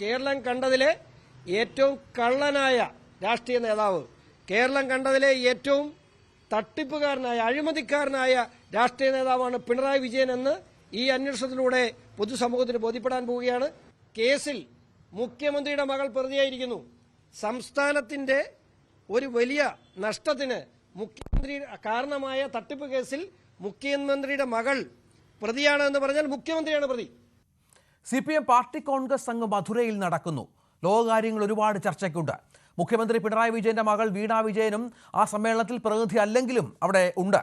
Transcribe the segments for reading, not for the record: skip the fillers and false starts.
കേരളം കണ്ടതിലെ ഏറ്റവും കള്ളനായ രാഷ്ട്രീയ നേതാവ്, കേരളം കണ്ടതിലെ ഏറ്റവും തട്ടിപ്പുകാരനായ അഴിമതിക്കാരനായ രാഷ്ട്രീയ നേതാവാണ് പിണറായി വിജയൻ എന്ന് ഈ അന്വേഷണത്തിലൂടെ പൊതുസമൂഹത്തിന് ബോധ്യപ്പെടാൻ പോവുകയാണ്. കേസിൽ മുഖ്യമന്ത്രിയുടെ മകൾ പ്രതിയായിരിക്കുന്നു. സംസ്ഥാനത്തിന്റെ ഒരു വലിയ നഷ്ടത്തിന് മുഖ്യമന്ത്രി കാരണമായ തട്ടിപ്പ് കേസിൽ മുഖ്യമന്ത്രിയുടെ മകൾ പ്രതിയാണ് എന്ന് പറഞ്ഞാൽ മുഖ്യമന്ത്രിയാണ് പ്രതി. CPM പാർട്ടി കോൺഗ്രസ് സംഘം മധുരയിൽ നടക്കുന്നു. ലോകകാര്യങ്ങൾ ഒരുപാട് ചർച്ചയ്ക്കുണ്ട്. മുഖ്യമന്ത്രി പിണറായി വിജയന്റെ മകൾ വീണ വിജയനും ആ സമ്മേളനത്തിൽ പ്രതിനിധി അല്ലെങ്കിലും അവിടെ ഉണ്ട്.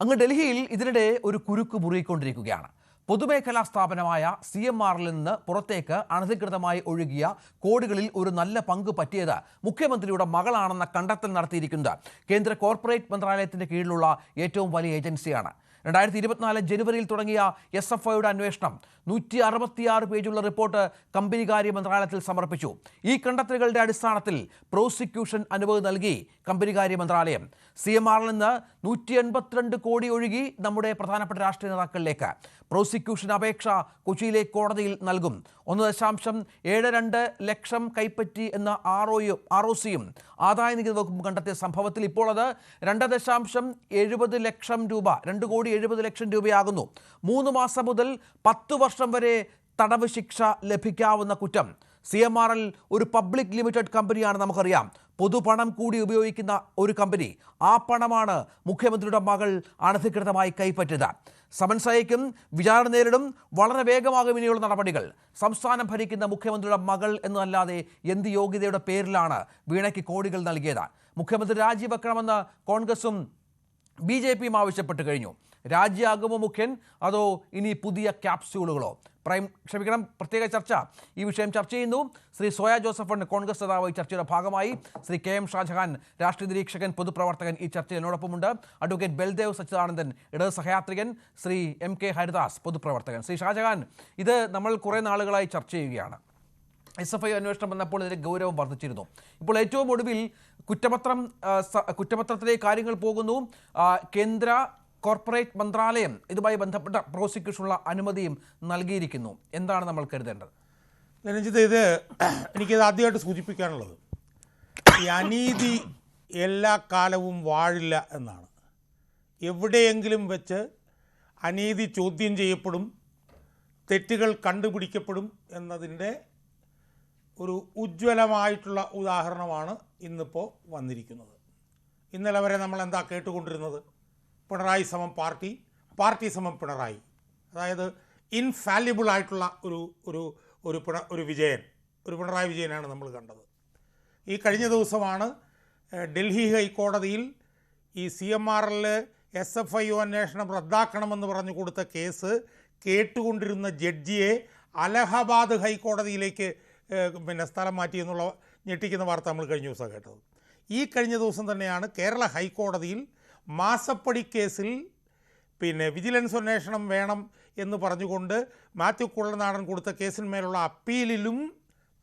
അങ്ങ് ഡൽഹിയിൽ ഇതിനിടെ ഒരു കുരുക്ക് മുറുകിക്കൊണ്ടിരിക്കുകയാണ്. പൊതുമേഖലാ സ്ഥാപനമായ CMRൽ നിന്ന് പുറത്തേക്ക് അനധികൃതമായി ഒഴുകിയ കോടികളിൽ ഒരു നല്ല പങ്ക് പറ്റിയത് മുഖ്യമന്ത്രിയുടെ മകളാണെന്ന കണ്ടെത്തൽ നടത്തിയിരിക്കുന്നത് കേന്ദ്ര കോർപ്പറേറ്റ് മന്ത്രാലയത്തിന്റെ കീഴിലുള്ള ഏറ്റവും വലിയ ഏജൻസിയാണ്. 2024 ജനുവരിയിൽ തുടങ്ങിയ SFIയുടെ അന്വേഷണം 166 പേജുള്ള റിപ്പോർട്ട് കമ്പനികാര്യ മന്ത്രാലയത്തിൽ സമർപ്പിച്ചു. ഈ കണ്ടെത്തലുകളുടെ അടിസ്ഥാനത്തിൽ പ്രോസിക്യൂഷൻ അനുമതി നൽകി കമ്പനികാര്യ മന്ത്രാലയം. CMRൽ നിന്ന് 182 കോടി ഒഴുകി നമ്മുടെ പ്രധാനപ്പെട്ട രാഷ്ട്രീയ നേതാക്കളിലേക്ക്. പ്രോസിക്യൂഷൻ അപേക്ഷ കൊച്ചിയിലെ കോടതിയിൽ നൽകും. 1.72 ലക്ഷം കൈപ്പറ്റി എന്ന ROCയും ആദായ നികുതി വകുപ്പും കണ്ടെത്തിയ സംഭവത്തിൽ ഇപ്പോൾ അത് 2.70 ലക്ഷം രൂപ, 2.70 ലക്ഷം രൂപയാകുന്നു. 3 മാസം മുതൽ 10 വർഷം വരെ തടവ് ശിക്ഷ ലഭിക്കാവുന്ന കുറ്റം. CMRൽ ഒരു പബ്ലിക് ലിമിറ്റഡ് കമ്പനിയാണ്, നമുക്കറിയാം. പൊതുപണം കൂടി ഉപയോഗിക്കുന്ന ഒരു കമ്പനി. ആ പണമാണ് മുഖ്യമന്ത്രിയുടെ മകൾ അനധികൃതമായി കൈപ്പറ്റിയത്. സമൻസ് അയക്കും, വിചാരണ നേരിടും. വളരെ വേഗമാകും ഇനിയുള്ള നടപടികൾ. സംസ്ഥാനം ഭരിക്കുന്ന മുഖ്യമന്ത്രിയുടെ മകൾ എന്നല്ലാതെ എന്ത് യോഗ്യതയുടെ പേരിലാണ് വീണയ്ക്ക് കോടികൾ നൽകിയത്? മുഖ്യമന്ത്രി രാജിവെക്കണമെന്ന് കോൺഗ്രസും BJPയും ആവശ്യപ്പെട്ട് കഴിഞ്ഞു. രാജ്യാകുമോ മുഖ്യൻ, അതോ ഇനി പുതിയ ക്യാപ്സ്യൂളുകളോ? പ്രത്യേക ചർച്ച ഈ വിഷയം ചർച്ച ചെയ്യുന്നു. ശ്രീ സോയ ജോസഫ് ഉണ്ട്, കോൺഗ്രസ് നേതാവ്, ഈ ചർച്ചയുടെ ഭാഗമായി. ശ്രീ KM ഷാജഹാൻ, രാഷ്ട്രീയ നിരീക്ഷകൻ, പൊതുപ്രവർത്തകൻ, ഈ ചർച്ചയിൽ എന്നോടൊപ്പമുണ്ട്. അഡ്വക്കേറ്റ് ബൽദേവ് സച്ചിദാനന്ദൻ, ഇടത് സഹയാത്രികൻ. ശ്രീ MK ഹരിദാസ്, പൊതുപ്രവർത്തകൻ. ശ്രീ ഷാജഹാൻ, ഇത് നമ്മൾ കുറേ നാളുകളായി ചർച്ച ചെയ്യുകയാണ്. SFI അന്വേഷണം വന്നപ്പോൾ ഇതിന്റെ ഗൗരവം വർദ്ധിച്ചിരുന്നു. ഇപ്പോൾ ഏറ്റവും ഒടുവിൽ കുറ്റപത്രത്തിലെ കാര്യങ്ങൾ പോകുന്നു. കേന്ദ്ര കോർപ്പറേറ്റ് മന്ത്രാലയം ഇതുമായി ബന്ധപ്പെട്ട പ്രോസിക്യൂഷനുള്ള അനുമതിയും നൽകിയിരിക്കുന്നു. എന്താണ് നമ്മൾ കരുതേണ്ടത്? രഞ്ജിത്ത്, എനിക്കിത് ആദ്യമായിട്ട് സൂചിപ്പിക്കാനുള്ളത്, ഈ അനീതി എല്ലാ കാലവും വാഴില്ല എന്നാണ്. എവിടെയെങ്കിലും വെച്ച് അനീതി ചോദ്യം ചെയ്യപ്പെടും, തെറ്റുകൾ കണ്ടുപിടിക്കപ്പെടും എന്നതിൻ്റെ ഒരു ഉജ്ജ്വലമായിട്ടുള്ള ഉദാഹരണമാണ് ഇന്നിപ്പോൾ വന്നിരിക്കുന്നത്. ഇന്നലെ വരെ നമ്മൾ എന്താ കേട്ടുകൊണ്ടിരുന്നത്? പിണറായി സമം പാർട്ടി, പാർട്ടി സമം പിണറായി. അതായത് ഇൻഫാലിബിൾ ആയിട്ടുള്ള ഒരു വിജയൻ, ഒരു പിണറായി വിജയനാണ് നമ്മൾ കണ്ടത്. ഈ കഴിഞ്ഞ ദിവസമാണ് ഡൽഹി ഹൈക്കോടതിയിൽ ഈ CMRൽ SFIO അന്വേഷണം റദ്ദാക്കണമെന്ന് പറഞ്ഞു കൊടുത്ത കേസ് കേട്ടുകൊണ്ടിരുന്ന ജഡ്ജിയെ അലഹബാദ് ഹൈക്കോടതിയിലേക്ക് സ്ഥലം മാറ്റി എന്നുള്ള ഞെട്ടിക്കുന്ന വാർത്ത നമ്മൾ കഴിഞ്ഞ ദിവസം കേട്ടത്. ഈ കഴിഞ്ഞ ദിവസം തന്നെയാണ് കേരള ഹൈക്കോടതിയിൽ മാസപ്പടി കേസിൽ വിജിലൻസ് അന്വേഷണം വേണം എന്ന് പറഞ്ഞുകൊണ്ട് മാത്യു കുഴൽനാടൻ കൊടുത്ത കേസിന്മേലുള്ള അപ്പീലിലും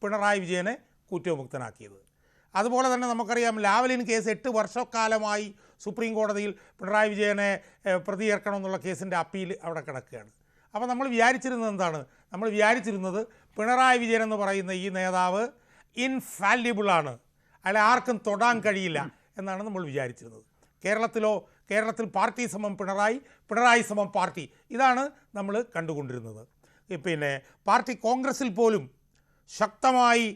പിണറായി വിജയനെ കുറ്റവിമുക്തനാക്കിയത്. അതുപോലെ തന്നെ നമുക്കറിയാം, ലാവ്ലിൻ കേസ് 8 വർഷക്കാലമായി സുപ്രീം കോടതിയിൽ പിണറായി വിജയനെ പ്രതി ചേർക്കണമെന്നുള്ള കേസിൻ്റെ അപ്പീൽ അവിടെ കിടക്കുകയാണ്. അപ്പോൾ നമ്മൾ വിചാരിച്ചിരുന്നത് എന്താണ്? നമ്മൾ വിചാരിച്ചിരുന്നത് പിണറായി വിജയൻ എന്ന് പറയുന്ന ഈ നേതാവ് ഇൻഫാലിബിളാണ്, അയാളെ ആർക്കും തൊടാൻ കഴിയില്ല എന്നാണ് നമ്മൾ വിചാരിച്ചിരുന്നത്. കേരളത്തിൽ പാർട്ടി സമം പിണറായി, പിണറായി സമം പാർട്ടി, ഇതാണ് നമ്മൾ കണ്ടുകൊണ്ടിരുന്നത്. പാർട്ടി കോൺഗ്രസിൽ പോലും ശക്തമായി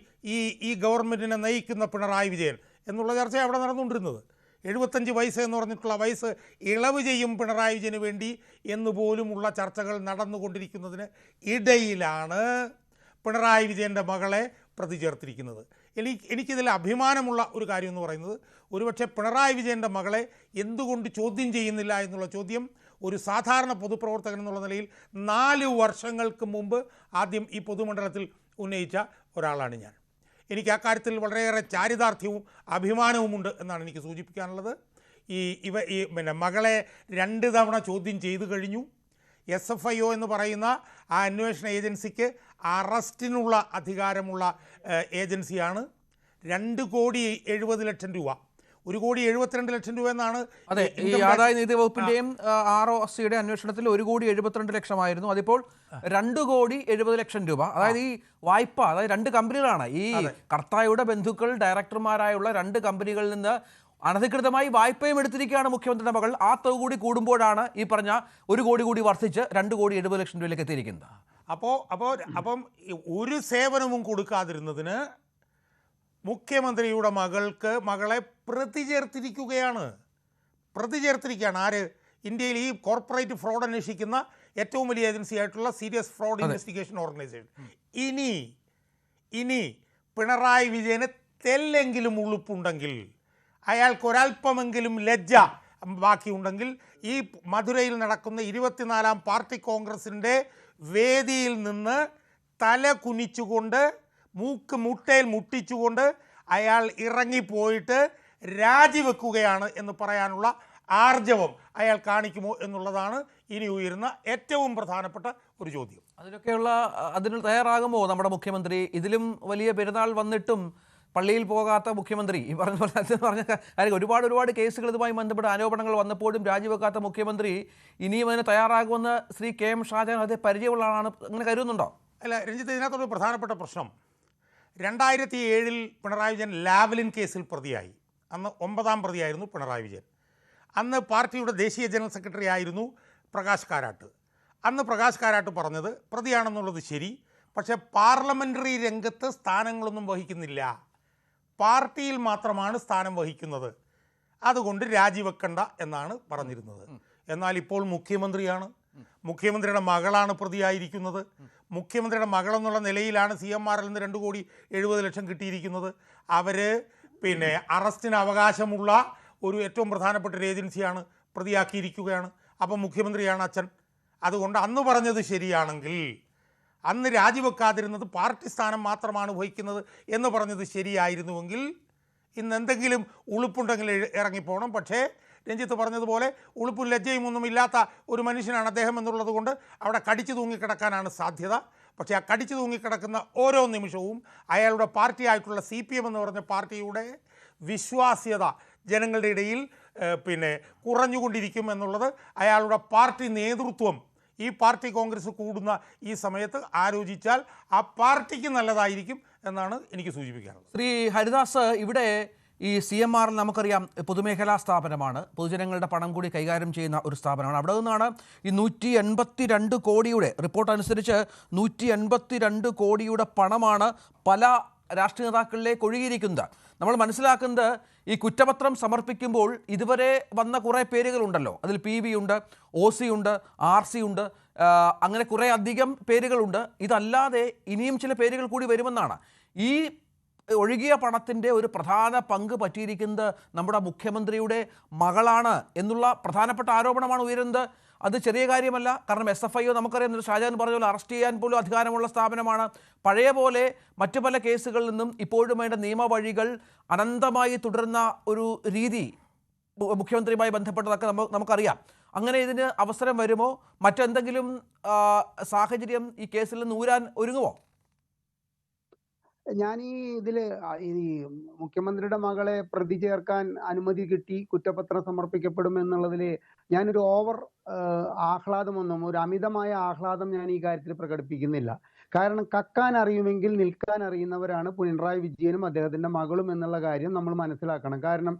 ഈ ഗവൺമെൻറ്റിനെ നയിക്കുന്ന പിണറായി വിജയൻ എന്നുള്ള ചർച്ച അവിടെ നടന്നുകൊണ്ടിരുന്നത്. 75 വയസ്സ് എന്ന് പറഞ്ഞിട്ടുള്ള വയസ്സ് ഇളവ് ചെയ്യും പിണറായി വിജയന് വേണ്ടി എന്നുപോലുമുള്ള ചർച്ചകൾ നടന്നുകൊണ്ടിരിക്കുന്നതിന് ഇടയിലാണ് പിണറായി വിജയൻ്റെ മകളെ പ്രതി ചേർത്തിരിക്കുന്നത്. എനിക്കിതിൽ അഭിമാനമുള്ള ഒരു കാര്യം എന്ന് പറയുന്നത്, ഒരുപക്ഷെ പിണറായി വിജയൻ്റെ മകളെ എന്തുകൊണ്ട് ചോദ്യം ചെയ്യുന്നില്ല എന്നുള്ള ചോദ്യം ഒരു സാധാരണ പൊതുപ്രവർത്തകൻ എന്നുള്ള നിലയിൽ 4 വർഷങ്ങൾക്ക് മുമ്പ് ആദ്യം ഈ പൊതുമണ്ഡലത്തിൽ ഉന്നയിച്ച ഒരാളാണ് ഞാൻ. എനിക്ക് ആ കാര്യത്തിൽ വളരെയേറെ ചാരിതാർത്ഥ്യവും അഭിമാനവുമുണ്ട് എന്നാണ് എനിക്ക് സൂചിപ്പിക്കാനുള്ളത്. മകളെ 2 തവണ ചോദ്യം ചെയ്തു കഴിഞ്ഞു. SFIO എന്ന് പറയുന്ന ആ അന്വേഷണ ഏജൻസിക്ക് അറസ്റ്റിനുള്ള അധികാരമുള്ള ഏജൻസിയാണ്. 2.70 കോടി രൂപ 1,72,00,000 രൂപ എന്നാണ് അതെ, ഈ ആദായ നികുതി വകുപ്പിന്റെയും ROC അന്വേഷണത്തിൽ 1,72,00,000 അതിപ്പോൾ 2,70,00,000 രൂപ. അതായത് ഈ വായ്പ, അതായത് 2 കമ്പനികളാണ്, ഈ കർത്തായുടെ ബന്ധുക്കൾ ഡയറക്ടർമാരായുള്ള 2 കമ്പനികളിൽ നിന്ന് അനധികൃതമായി വായ്പയും എടുത്തിരിക്കുകയാണ് മുഖ്യമന്ത്രിയുടെ മകൾ. ആ തുക കൂടി കൂടുമ്പോഴാണ് ഈ പറഞ്ഞ 1 കോടി കൂടി വർദ്ധിച്ച് 2,70,00,000 രൂപയിലേക്ക് എത്തിയിരിക്കുന്നത്. അപ്പം ഒരു സേവനവും കൊടുക്കാതിരുന്നതിന് മുഖ്യമന്ത്രിയുടെ മകളെ പ്രതി ചേർത്തിരിക്കുകയാണ്. ആര്? ഇന്ത്യയിൽ ഈ കോർപ്പറേറ്റ് ഫ്രോഡ് അന്വേഷിക്കുന്ന ഏറ്റവും വലിയ ഏജൻസിയായിട്ടുള്ള സീരിയസ് ഫ്രോഡ് ഇൻവെസ്റ്റിഗേഷൻ ഓർഗനൈസേഷൻ. ഇനി പിണറായി വിജയന് തെല്ലെങ്കിലും ഉളുപ്പുണ്ടെങ്കിൽ, അയാൾക്കൊരൽപ്പമെങ്കിലും ലജ്ജ ബാക്കിയുണ്ടെങ്കിൽ, ഈ മധുരയിൽ നടക്കുന്ന 24-ാം പാർട്ടി കോൺഗ്രസിൻ്റെ വേദിയിൽ നിന്ന് തല കുനിച്ചുകൊണ്ട് മുട്ടയിൽ മുട്ടിച്ചുകൊണ്ട് അയാൾ ഇറങ്ങിപ്പോയിട്ട് രാജിവെക്കുകയാണ് എന്ന് പറയാനുള്ള ആർജവം അയാൾ കാണിക്കുമോ എന്നുള്ളതാണ് ഇനി ഉയരുന്ന ഏറ്റവും പ്രധാനപ്പെട്ട ഒരു ചോദ്യം. അതിന് തയ്യാറാകുമോ നമ്മുടെ മുഖ്യമന്ത്രി? ഇതിലും വലിയ പെരുന്നാൾ വന്നിട്ടും പള്ളിയിൽ പോകാത്ത മുഖ്യമന്ത്രി, ഈ പറഞ്ഞ കാര്യം ഒരുപാട് കേസുകൾ ഇതുമായി ബന്ധപ്പെട്ട ആരോപണങ്ങൾ വന്നപ്പോഴും രാജിവെക്കാത്ത മുഖ്യമന്ത്രി ഇനിയും അതിന് തയ്യാറാകുമെന്ന് ശ്രീ KM ഷാജഹാൻ അതേ പരിചയമുള്ള ആളാണ്, അങ്ങനെ കരുതുന്നുണ്ടോ? അല്ല രഞ്ജിത്ത്, ഇതിനകത്തൊരു പ്രധാനപ്പെട്ട പ്രശ്നം, 2007 പിണറായി വിജയൻ ലാവ്ലിൻ കേസിൽ പ്രതിയായി. അന്ന് 9ാം പ്രതിയായിരുന്നു പിണറായി വിജയൻ. അന്ന് പാർട്ടിയുടെ ദേശീയ ജനറൽ സെക്രട്ടറി ആയിരുന്നു പ്രകാശ് കാരാട്ട്. അന്ന് പ്രകാശ് കാരാട്ട് പറഞ്ഞത് പ്രതിയാണെന്നുള്ളത് ശരി, പക്ഷേ പാർലമെൻ്ററി രംഗത്ത് സ്ഥാനങ്ങളൊന്നും വഹിക്കുന്നില്ല, പാർട്ടിയിൽ മാത്രമാണ് സ്ഥാനം വഹിക്കുന്നത്, അതുകൊണ്ട് രാജിവെക്കണ്ട എന്നാണ് പറഞ്ഞിരുന്നത്. എന്നാൽ ഇപ്പോൾ മുഖ്യമന്ത്രിയാണ്, മുഖ്യമന്ത്രിയുടെ മകളാണ് പ്രതിയായിരിക്കുന്നത്. മുഖ്യമന്ത്രിയുടെ മകളെന്നുള്ള നിലയിലാണ് CMRൽ നിന്ന് 2,70,00,000 കിട്ടിയിരിക്കുന്നത്. അവർ അറസ്റ്റിന് അവകാശമുള്ള ഒരു ഏറ്റവും പ്രധാനപ്പെട്ട ഒരു ഏജൻസിയാണ് പ്രതിയാക്കിയിരിക്കുകയാണ്. അപ്പം മുഖ്യമന്ത്രിയാണ് അച്ഛൻ. അതുകൊണ്ട് അന്ന് പറഞ്ഞത് ശരിയാണെങ്കിൽ, അന്ന് രാജിവെക്കാതിരുന്നത് പാർട്ടി സ്ഥാനം മാത്രമാണ് വഹിക്കുന്നത് എന്ന് പറഞ്ഞത് ശരിയായിരുന്നുവെങ്കിൽ ഇന്ന് എന്തെങ്കിലും ഉളുപ്പുണ്ടെങ്കിൽ ഇറങ്ങിപ്പോകണം. പക്ഷേ രഞ്ജിത്ത് പറഞ്ഞതുപോലെ ഉളുപ്പും ലജ്ജയും ഒന്നും ഇല്ലാത്ത ഒരു മനുഷ്യനാണ് അദ്ദേഹം എന്നുള്ളത് കൊണ്ട് അവിടെ കടിച്ചു തൂങ്ങിക്കിടക്കാനാണ് സാധ്യത. പക്ഷേ ആ കടിച്ചു തൂങ്ങിക്കിടക്കുന്ന ഓരോ നിമിഷവും അയാളുടെ പാർട്ടിയായിട്ടുള്ള CPM എന്ന് പറഞ്ഞ പാർട്ടിയുടെ വിശ്വാസ്യത ജനങ്ങളുടെ ഇടയിൽ കുറഞ്ഞുകൊണ്ടിരിക്കും എന്നുള്ളത് അയാളുടെ പാർട്ടി നേതൃത്വം ഈ പാർട്ടി കോൺഗ്രസ് കൂടുന്ന ഈ സമയത്ത് ആലോചിച്ചാൽ ആ പാർട്ടിക്ക് നല്ലതായിരിക്കും എന്നാണ് എനിക്ക് സൂചിപ്പിക്കാനുള്ളത്. ശ്രീ ഹരിദാസ്, ഇവിടെ ഈ CMRൽ നമുക്കറിയാം പൊതുമേഖലാ സ്ഥാപനമാണ്, പൊതുജനങ്ങളുടെ പണം കൂടി കൈകാര്യം ചെയ്യുന്ന ഒരു സ്ഥാപനമാണ്. അവിടെ നിന്നാണ് ഈ 182 കോടിയുടെ റിപ്പോർട്ട് അനുസരിച്ച് 182 കോടിയുടെ പണമാണ് പല രാഷ്ട്രീയ നേതാക്കളിലേക്ക് ഒഴുകിയിരിക്കുന്നത്. നമ്മൾ മനസ്സിലാക്കുന്നത് ഈ കുറ്റപത്രം സമർപ്പിക്കുമ്പോൾ ഇതുവരെ വന്ന കുറേ പേരുകളുണ്ടല്ലോ, അതിൽ PV ഉണ്ട്, OC ഉണ്ട്, RC ഉണ്ട്, അങ്ങനെ കുറേ അധികം പേരുകളുണ്ട്. ഇതല്ലാതെ ഇനിയും ചില പേരുകൾ കൂടി വരുമെന്നാണ്. ഈ ഒഴുകിയ പണത്തിൻ്റെ ഒരു പ്രധാന പങ്ക് പറ്റിയിരിക്കുന്നത് നമ്മുടെ മുഖ്യമന്ത്രിയുടെ മകളാണ് എന്നുള്ള പ്രധാനപ്പെട്ട ആരോപണമാണ് ഉയരുന്നത്. അത് ചെറിയ കാര്യമല്ല. കാരണം SFIO നമുക്കറിയാം, ഷാജഹാൻ പറഞ്ഞ പോലെ അറസ്റ്റ് ചെയ്യാൻ പോലും അധികാരമുള്ള സ്ഥാപനമാണ്. പഴയ പോലെ മറ്റു പല കേസുകളിൽ നിന്നും ഇപ്പോഴും വേണ്ട നിയമവഴികൾ അനന്തമായി തുടരുന്ന ഒരു രീതി മുഖ്യമന്ത്രിയുമായി ബന്ധപ്പെട്ടതൊക്കെ നമുക്കറിയാം. അങ്ങനെ ഇതിന് അവസരം വരുമോ? മറ്റെന്തെങ്കിലും സാഹചര്യം ഈ കേസിൽ നിന്ന് ഊരാൻ ഒരുങ്ങുമോ? ഞാൻ ഇതില് മുഖ്യമന്ത്രിയുടെ മകളെ പ്രതി ചേർക്കാൻ അനുമതി കിട്ടി, കുറ്റപത്രം സമർപ്പിക്കപ്പെടും എന്നുള്ളതിൽ ഞാനൊരു ഓവർ ആഹ്ലാദമൊന്നും, ഒരു അമിതമായ ആഹ്ലാദം ഞാൻ ഈ കാര്യത്തിൽ പ്രകടിപ്പിക്കുന്നില്ല. കാരണം കക്കാൻ അറിയുമെങ്കിൽ നിൽക്കാൻ അറിയുന്നവരാണ് പിണറായി വിജയനും അദ്ദേഹത്തിന്റെ മകളും എന്നുള്ള കാര്യം നമ്മൾ മനസ്സിലാക്കണം. കാരണം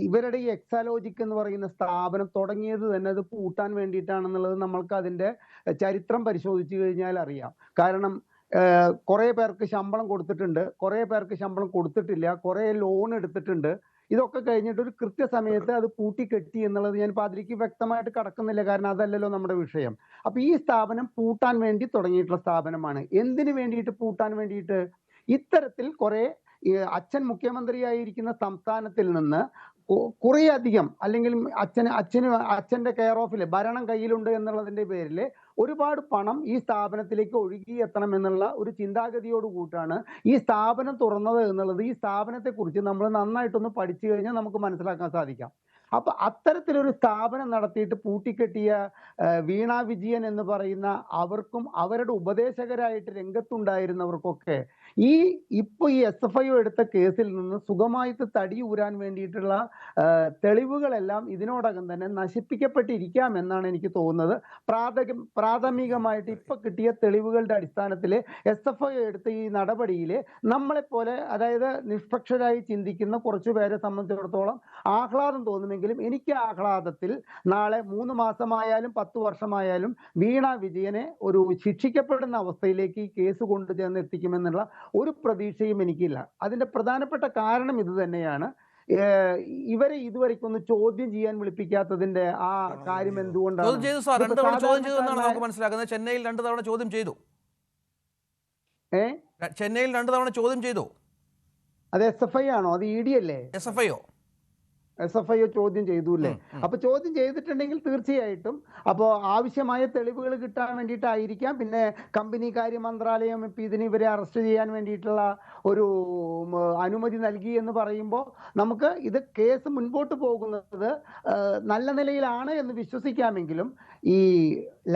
ഇവരുടെ ഈ എക്സാലോജിക് എന്ന് പറയുന്ന സ്ഥാപനം തുടങ്ങിയത് തന്നെ അത് പൂട്ടാൻ വേണ്ടിയിട്ടാണെന്നുള്ളത് നമ്മൾക്ക് അതിന്റെ ചരിത്രം പരിശോധിച്ചു കഴിഞ്ഞാൽ അറിയാം. കാരണം കുറെ പേർക്ക് ശമ്പളം കൊടുത്തിട്ടുണ്ട്, കുറെ പേർക്ക് ശമ്പളം കൊടുത്തിട്ടില്ല, കുറെ ലോൺ എടുത്തിട്ടുണ്ട്. ഇതൊക്കെ കഴിഞ്ഞിട്ട് ഒരു കൃത്യസമയത്ത് അത് പൂട്ടിക്കെട്ടി എന്നുള്ളത് ഞാൻ അതിലേക്ക് വ്യക്തമായിട്ട് കടക്കുന്നില്ല, കാരണം അതല്ലല്ലോ നമ്മുടെ വിഷയം. അപ്പൊ ഈ സ്ഥാപനം പൂട്ടാൻ വേണ്ടി തുടങ്ങിയിട്ടുള്ള സ്ഥാപനമാണ്. എന്തിനു വേണ്ടിയിട്ട് പൂട്ടാൻ വേണ്ടിയിട്ട്? ഇത്തരത്തിൽ കുറെ അച്ഛൻ മുഖ്യമന്ത്രിയായിരിക്കുന്ന സംസ്ഥാനത്തിൽ നിന്ന് കുറേ അധികം, അല്ലെങ്കിൽ അച്ഛന്റെ കെയർ ഓഫിൽ ഭരണം കയ്യിലുണ്ട് എന്നുള്ളതിന്റെ പേരിൽ ഒരുപാട് പണം ഈ സ്ഥാപനത്തിലേക്ക് ഒഴുകി എത്തണം എന്നുള്ള ഒരു ചിന്താഗതിയോട് കൂട്ടാണ് ഈ സ്ഥാപനം തുറന്നത് എന്നുള്ളത് ഈ സ്ഥാപനത്തെ കുറിച്ച് നമ്മൾ നന്നായിട്ടൊന്ന് പഠിച്ചു കഴിഞ്ഞാൽ നമുക്ക് മനസ്സിലാക്കാൻ സാധിക്കാം. അപ്പൊ അത്തരത്തിലൊരു സ്ഥാപനം നടത്തിയിട്ട് പൂട്ടിക്കെട്ടിയ വീണ വിജയൻ എന്ന് പറയുന്ന അവർക്കും അവരുടെ ഉപദേശകരായിട്ട് രംഗത്തുണ്ടായിരുന്നവർക്കൊക്കെ ഇപ്പൊ ഈ SFI എടുത്ത കേസിൽ നിന്ന് സുഖമായിട്ട് തടിയൂരാൻ വേണ്ടിയിട്ടുള്ള തെളിവുകളെല്ലാം ഇതിനോടകം തന്നെ നശിപ്പിക്കപ്പെട്ടിരിക്കാം എന്നാണ് എനിക്ക് തോന്നുന്നത്. പ്രാഥമികമായിട്ട് ഇപ്പൊ കിട്ടിയ തെളിവുകളുടെ അടിസ്ഥാനത്തിൽ SFI എടുത്ത ഈ നടപടിയിൽ നമ്മളെപ്പോലെ, അതായത് നിഷ്പക്ഷരായി ചിന്തിക്കുന്ന കുറച്ചു പേരെ സംബന്ധിച്ചിടത്തോളം ആഹ്ലാദം തോന്നുമെങ്കിലും എനിക്ക് ആഹ്ലാദത്തിൽ നാളെ 3 മാസമായാലും 10 വർഷമായാലും വീണ വിജയനെ ഒരു ശിക്ഷിക്കപ്പെടുന്ന അവസ്ഥയിലേക്ക് ഈ കേസ് കൊണ്ടുചെന്ന് എത്തിക്കുമെന്നുള്ള ഒരു പ്രതീക്ഷയും എനിക്കില്ല. അതിന്റെ പ്രധാനപ്പെട്ട കാരണം ഇത് തന്നെയാണ്. ഇവരെ ഇതുവരെയ്ക്കൊന്ന് ചോദ്യം ചെയ്യാൻ വിളിപ്പിക്കാത്തതിന്റെ ആ കാര്യം എന്തുകൊണ്ടാണ്? മനസ്സിലാക്കുന്നത് ചെന്നൈയിൽ 2 തവണ ചോദ്യം ചെയ്തു. ചെന്നൈയിൽ 2 തവണ ചോദ്യം ചെയ്തു. അത് SFI ആണോ? അത് ED അല്ലേ? SFI ചോദ്യം ചെയ്തു അല്ലേ? അപ്പൊ ചോദ്യം ചെയ്തിട്ടുണ്ടെങ്കിൽ തീർച്ചയായിട്ടും അപ്പോൾ ആവശ്യമായ തെളിവുകൾ കിട്ടാൻ വേണ്ടിയിട്ടായിരിക്കാം. പിന്നെ കമ്പനി കാര്യ മന്ത്രാലയം ഇപ്പൊ ഇവരെ അറസ്റ്റ് ചെയ്യാൻ വേണ്ടിയിട്ടുള്ള ഒരു അനുമതി നൽകി എന്ന് പറയുമ്പോൾ നമുക്ക് ഇത് കേസ് മുൻപോട്ട് പോകുന്നത് നല്ല നിലയിലാണ് എന്ന് വിശ്വസിക്കാമെങ്കിലും ഈ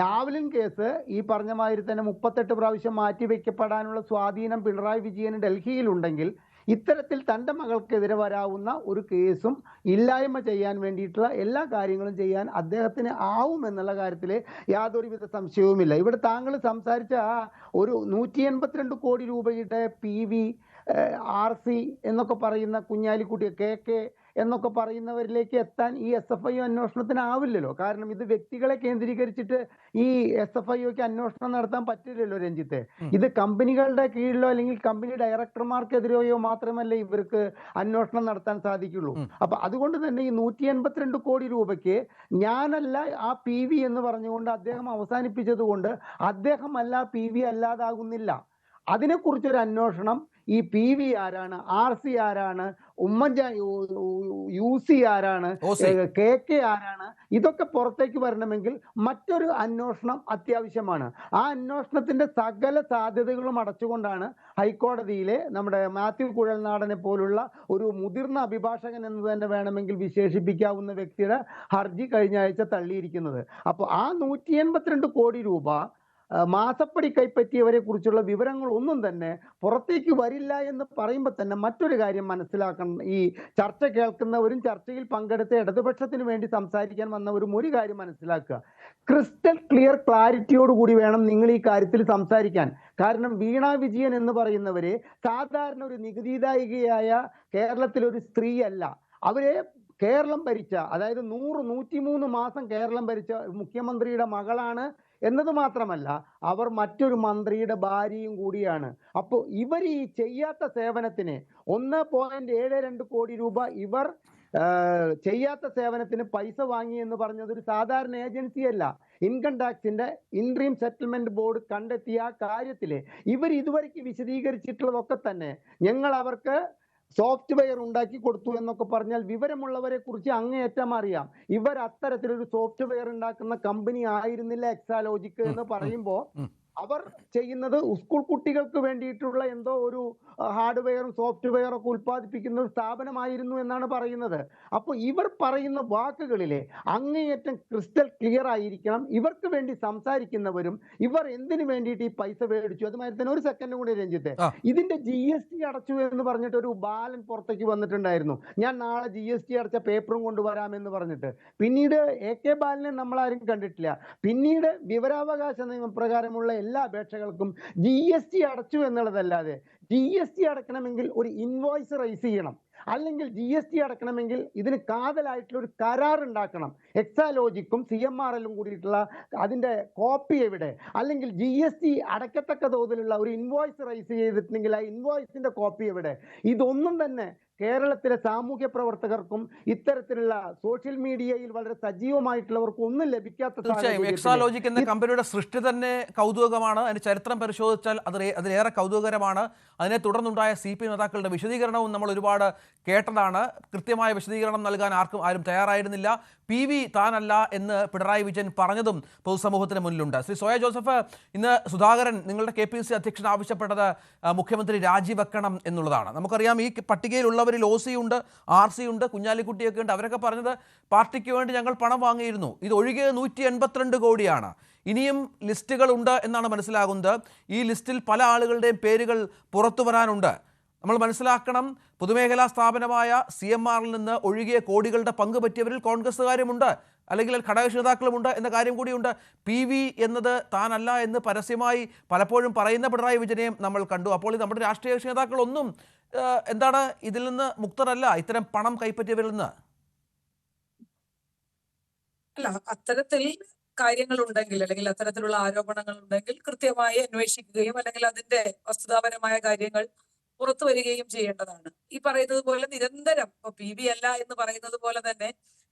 ലാവ്ലിൻ കേസ് ഈ പറഞ്ഞ മാതിരി തന്നെ 38 പ്രാവശ്യം മാറ്റിവെക്കപ്പെടാനുള്ള സ്വാധീനം പിണറായി വിജയന് ഡൽഹിയിലുണ്ടെങ്കിൽ ഇത്തരത്തിൽ തൻ്റെ മകൾക്കെതിരെ വരാവുന്ന ഒരു കേസും ഇല്ലായ്മ ചെയ്യാൻ വേണ്ടിയിട്ടുള്ള എല്ലാ കാര്യങ്ങളും ചെയ്യാൻ അദ്ദേഹത്തിന് ആവും എന്നുള്ള കാര്യത്തിൽ യാതൊരുവിധ സംശയവുമില്ല. ഇവിടെ താങ്കൾ സംസാരിച്ച ഒരു 182 കോടി രൂപയുടെ PV RC എന്നൊക്കെ പറയുന്ന കുഞ്ഞാലിക്കുട്ടി KK എന്നൊക്കെ പറയുന്നവരിലേക്ക് എത്താൻ ഈ SFI അന്വേഷണത്തിനാവില്ലല്ലോ. കാരണം ഇത് വ്യക്തികളെ കേന്ദ്രീകരിച്ചിട്ട് ഈ SFIക്ക് അന്വേഷണം നടത്താൻ പറ്റില്ലല്ലോ രഞ്ജിത്തെ. ഇത് കമ്പനികളുടെ കീഴിലോ അല്ലെങ്കിൽ കമ്പനി ഡയറക്ടർമാർക്കെതിരെയോ മാത്രമല്ല ഇവർക്ക് അന്വേഷണം നടത്താൻ സാധിക്കുള്ളൂ. അപ്പൊ അതുകൊണ്ട് തന്നെ ഈ 182 കോടി രൂപയ്ക്ക് ഞാനല്ല ആ PV എന്ന് പറഞ്ഞുകൊണ്ട് അദ്ദേഹം അവസാനിപ്പിച്ചത് കൊണ്ട് അദ്ദേഹമല്ല PV അല്ലാതാകുന്നില്ല. അതിനെക്കുറിച്ചൊരു അന്വേഷണം ഈ PV ആരാണ്, RC ആരാണ്, ഉമ്മൻചാണ്ടി UC ആരാണ്, KK ആരാണ്, ഇതൊക്കെ പുറത്തേക്ക് വരണമെങ്കിൽ മറ്റൊരു അന്വേഷണം അത്യാവശ്യമാണ്. ആ അന്വേഷണത്തിന്റെ സകല സാധ്യതകളും അടച്ചുകൊണ്ടാണ് ഹൈക്കോടതിയിലെ നമ്മുടെ മാത്യു കുഴൽനാടനെ പോലുള്ള ഒരു മുതിർന്ന അഭിഭാഷകൻ എന്ന് തന്നെ വേണമെങ്കിൽ വിശേഷിപ്പിക്കാവുന്ന വ്യക്തിയുടെ ഹർജി കഴിഞ്ഞ ആഴ്ച തള്ളിയിരിക്കുന്നത്. അപ്പോൾ ആ 182 കോടി രൂപ മാസപ്പടി കൈപ്പറ്റിയവരെ കുറിച്ചുള്ള വിവരങ്ങൾ ഒന്നും തന്നെ പുറത്തേക്ക് വരില്ല എന്ന് പറയുമ്പോൾ തന്നെ മറ്റൊരു കാര്യം മനസ്സിലാക്കണം. ഈ ചർച്ച കേൾക്കുന്നവരും ചർച്ചയിൽ പങ്കെടുത്ത ഇടതുപക്ഷത്തിന് വേണ്ടി സംസാരിക്കാൻ വന്നവരും ഒരു കാര്യം മനസ്സിലാക്കുക. ക്രിസ്റ്റൽ ക്ലിയർ ക്ലാരിറ്റിയോടുകൂടി വേണം നിങ്ങൾ ഈ കാര്യത്തിൽ സംസാരിക്കാൻ. കാരണം വീണ വിജയൻ എന്ന് പറയുന്നവരെ സാധാരണ ഒരു നികുതിദായികയായ കേരളത്തിലൊരു സ്ത്രീയല്ല. അവരെ കേരളം ഭരിച്ച, അതായത് 103 മാസം കേരളം ഭരിച്ച മുഖ്യമന്ത്രിയുടെ മകളാണ് എന്നത് മാത്രമല്ല അവർ മറ്റൊരു മന്ത്രിയുടെ ഭാര്യയും കൂടിയാണ്. അപ്പോൾ ഇവർ ഈ ചെയ്യാത്ത സേവനത്തിന് 1.72 കോടി രൂപ ഇവർ ചെയ്യാത്ത സേവനത്തിന് പൈസ വാങ്ങി എന്ന് പറഞ്ഞത് ഒരു സാധാരണ ഏജൻസിയല്ല. ഇൻകം ടാക്സിന്റെ ഇൻട്രീം സെറ്റിൽമെന്റ് ബോർഡ് കണ്ടെത്തിയ ആ കാര്യത്തില് ഇവർ ഇതുവരെയ്ക്ക് വിശദീകരിച്ചിട്ടുള്ളതൊക്കെ തന്നെ ഞങ്ങൾ അവർക്ക് സോഫ്റ്റ്വെയർ ഉണ്ടാക്കി കൊടുത്തു എന്നൊക്കെ പറഞ്ഞാൽ വിവരമുള്ളവരെ കുറിച്ച് അങ്ങേയറ്റം അറിയാം. ഇവർ അത്തരത്തിലൊരു സോഫ്റ്റ്വെയർ ഉണ്ടാക്കുന്ന കമ്പനി ആയിരുന്നില്ല എക്സാലോജിക് എന്ന് പറയുമ്പോൾ അവർ ചെയ്യുന്നത് സ്കൂൾ കുട്ടികൾക്ക് വേണ്ടിയിട്ടുള്ള എന്തോ ഒരു ഹാർഡ്വെയറും സോഫ്റ്റ്വെയറും ഒക്കെ ഉൽപ്പാദിപ്പിക്കുന്ന ഒരു സ്ഥാപനമായിരുന്നു എന്നാണ് പറയുന്നത്. അപ്പോൾ ഇവർ പറയുന്ന വാക്കുകളിലെ അങ്ങേയറ്റം ക്രിസ്റ്റൽ ക്ലിയർ ആയിരിക്കണം. ഇവർക്ക് വേണ്ടി സംസാരിക്കുന്നവരും ഇവർ എന്തിനു വേണ്ടിയിട്ട് ഈ പൈസ മേടിച്ചു. അതുമാതിരി തന്നെ ഒരു സെക്കൻഡ് കൂടി രഞ്ജിത്തെ, ഇതിന്റെ GST അടച്ചു എന്ന് പറഞ്ഞിട്ട് ഒരു ബാലൻ പുറത്തേക്ക് വന്നിട്ടുണ്ടായിരുന്നു. ഞാൻ നാളെ GST അടച്ച പേപ്പറും കൊണ്ടുവരാമെന്ന് പറഞ്ഞിട്ട്. പിന്നീട് AK ബാലനെ നമ്മളാരും കണ്ടിട്ടില്ല. പിന്നീട് വിവരാവകാശ നിയമപ്രകാരമുള്ള എല്ലാ അപേക്ഷകൾക്കും GST അടച്ചു എന്നുള്ളതല്ലാതെ GST അടക്കണമെങ്കിൽ ഒരു ഇൻവോയ്സ് റൈസ് ചെയ്യണം, അല്ലെങ്കിൽ GST അടക്കണമെങ്കിൽ ഇതിന് കാതലായിട്ടുള്ള ഒരു കരാർ ഉണ്ടാക്കണം. എക്സാലോജിക്കും CMRLും കൂടിയിട്ടുള്ള അതിന്റെ കോപ്പി എവിടെ, അല്ലെങ്കിൽ GST അടക്കത്തക്ക തോതിലുള്ള ഒരു ഇൻവോയ്സ് റൈസ് ചെയ്തിട്ടുണ്ടെങ്കിൽ ആ ഇൻവോയ്സിന്റെ കോപ്പി എവിടെ? ഇതൊന്നും തന്നെ കേരളത്തിലെ സാമൂഹ്യ പ്രവർത്തകർക്കും ഇത്തരത്തിലുള്ള സോഷ്യൽ മീഡിയയിൽ വളരെ സജീവമായിട്ടുള്ളവർക്കും ഒന്നും ലഭിക്കാത്ത. തീർച്ചയായും എക്സാലോജിക് എന്ന കമ്പനിയുടെ സൃഷ്ടി തന്നെ കൗതുകമാണ്. അതിന്റെ ചരിത്രം പരിശോധിച്ചാൽ അതിലേറെ കൗതുകകരമാണ്. അതിനെ തുടർന്നുണ്ടായ CPM നേതാക്കളുടെ വിശദീകരണവും നമ്മൾ ഒരുപാട് കേട്ടതാണ്. കൃത്യമായ വിശദീകരണം നൽകാൻ ആരും തയ്യാറായിരുന്നില്ല. PV താനല്ല എന്ന് പിണറായി വിജയൻ പറഞ്ഞതും പൊതുസമൂഹത്തിന് മുന്നിലുണ്ട്. ശ്രീ സോയ ജോസഫ്, ഇന്ന് സുധാകരൻ നിങ്ങളുടെ KPCC അധ്യക്ഷൻ ആവശ്യപ്പെട്ടത് മുഖ്യമന്ത്രി രാജിവെക്കണം എന്നുള്ളതാണ്. നമുക്കറിയാം ഈ പട്ടികയിലുള്ളവരിൽ OC ഉണ്ട്, RC ഉണ്ട്, കുഞ്ഞാലിക്കുട്ടിയൊക്കെ ഉണ്ട്. അവരൊക്കെ പറഞ്ഞത് പാർട്ടിക്ക് വേണ്ടി ഞങ്ങൾ പണം വാങ്ങിയിരുന്നു, ഇത് ഒഴികെ 182 കോടിയാണ്. ഇനിയും ലിസ്റ്റുകൾ ഉണ്ട് എന്നാണ് മനസ്സിലാകുന്നത്. ഈ ലിസ്റ്റിൽ പല ആളുകളുടെയും പേരുകൾ പുറത്തു വരാനുണ്ട്. നമ്മൾ മനസ്സിലാക്കണം, പൊതുമേഖലാ സ്ഥാപനമായ CMR നിന്ന് ഒഴുകിയ കോടികളുടെ പങ്ക് പറ്റിയവരിൽ കോൺഗ്രസ്സുകാരുമുണ്ട്, അല്ലെങ്കിൽ ഘടകകക്ഷി നേതാക്കളുമുണ്ട് എന്ന കാര്യം കൂടിയുണ്ട്. PV എന്നത് താനല്ല എന്ന് പരസ്യമായി പലപ്പോഴും പറയുന്ന പിണറായി വിജയനെയും നമ്മൾ കണ്ടു. അപ്പോൾ നമ്മുടെ രാഷ്ട്രീയ കക്ഷി നേതാക്കളൊന്നും എന്താണ് ഇതിൽ നിന്ന് മുക്തരല്ല, ഇത്തരം പണം കൈപ്പറ്റിയവരിൽ നിന്ന്. അല്ല, അത്തരത്തിൽ കാര്യങ്ങൾ ഉണ്ടെങ്കിൽ അല്ലെങ്കിൽ അത്തരത്തിലുള്ള ആരോപണങ്ങൾ ഉണ്ടെങ്കിൽ കൃത്യമായി അന്വേഷിക്കുകയും അല്ലെങ്കിൽ അതിന്റെ വസ്തുതാപരമായ കാര്യങ്ങൾ പുറത്തു വരികയും ചെയ്യേണ്ടതാണ്. ഈ പറയുന്നത് പോലെ നിരന്തരം ഇപ്പൊ PV അല്ല എന്ന് പറയുന്നത് പോലെ തന്നെ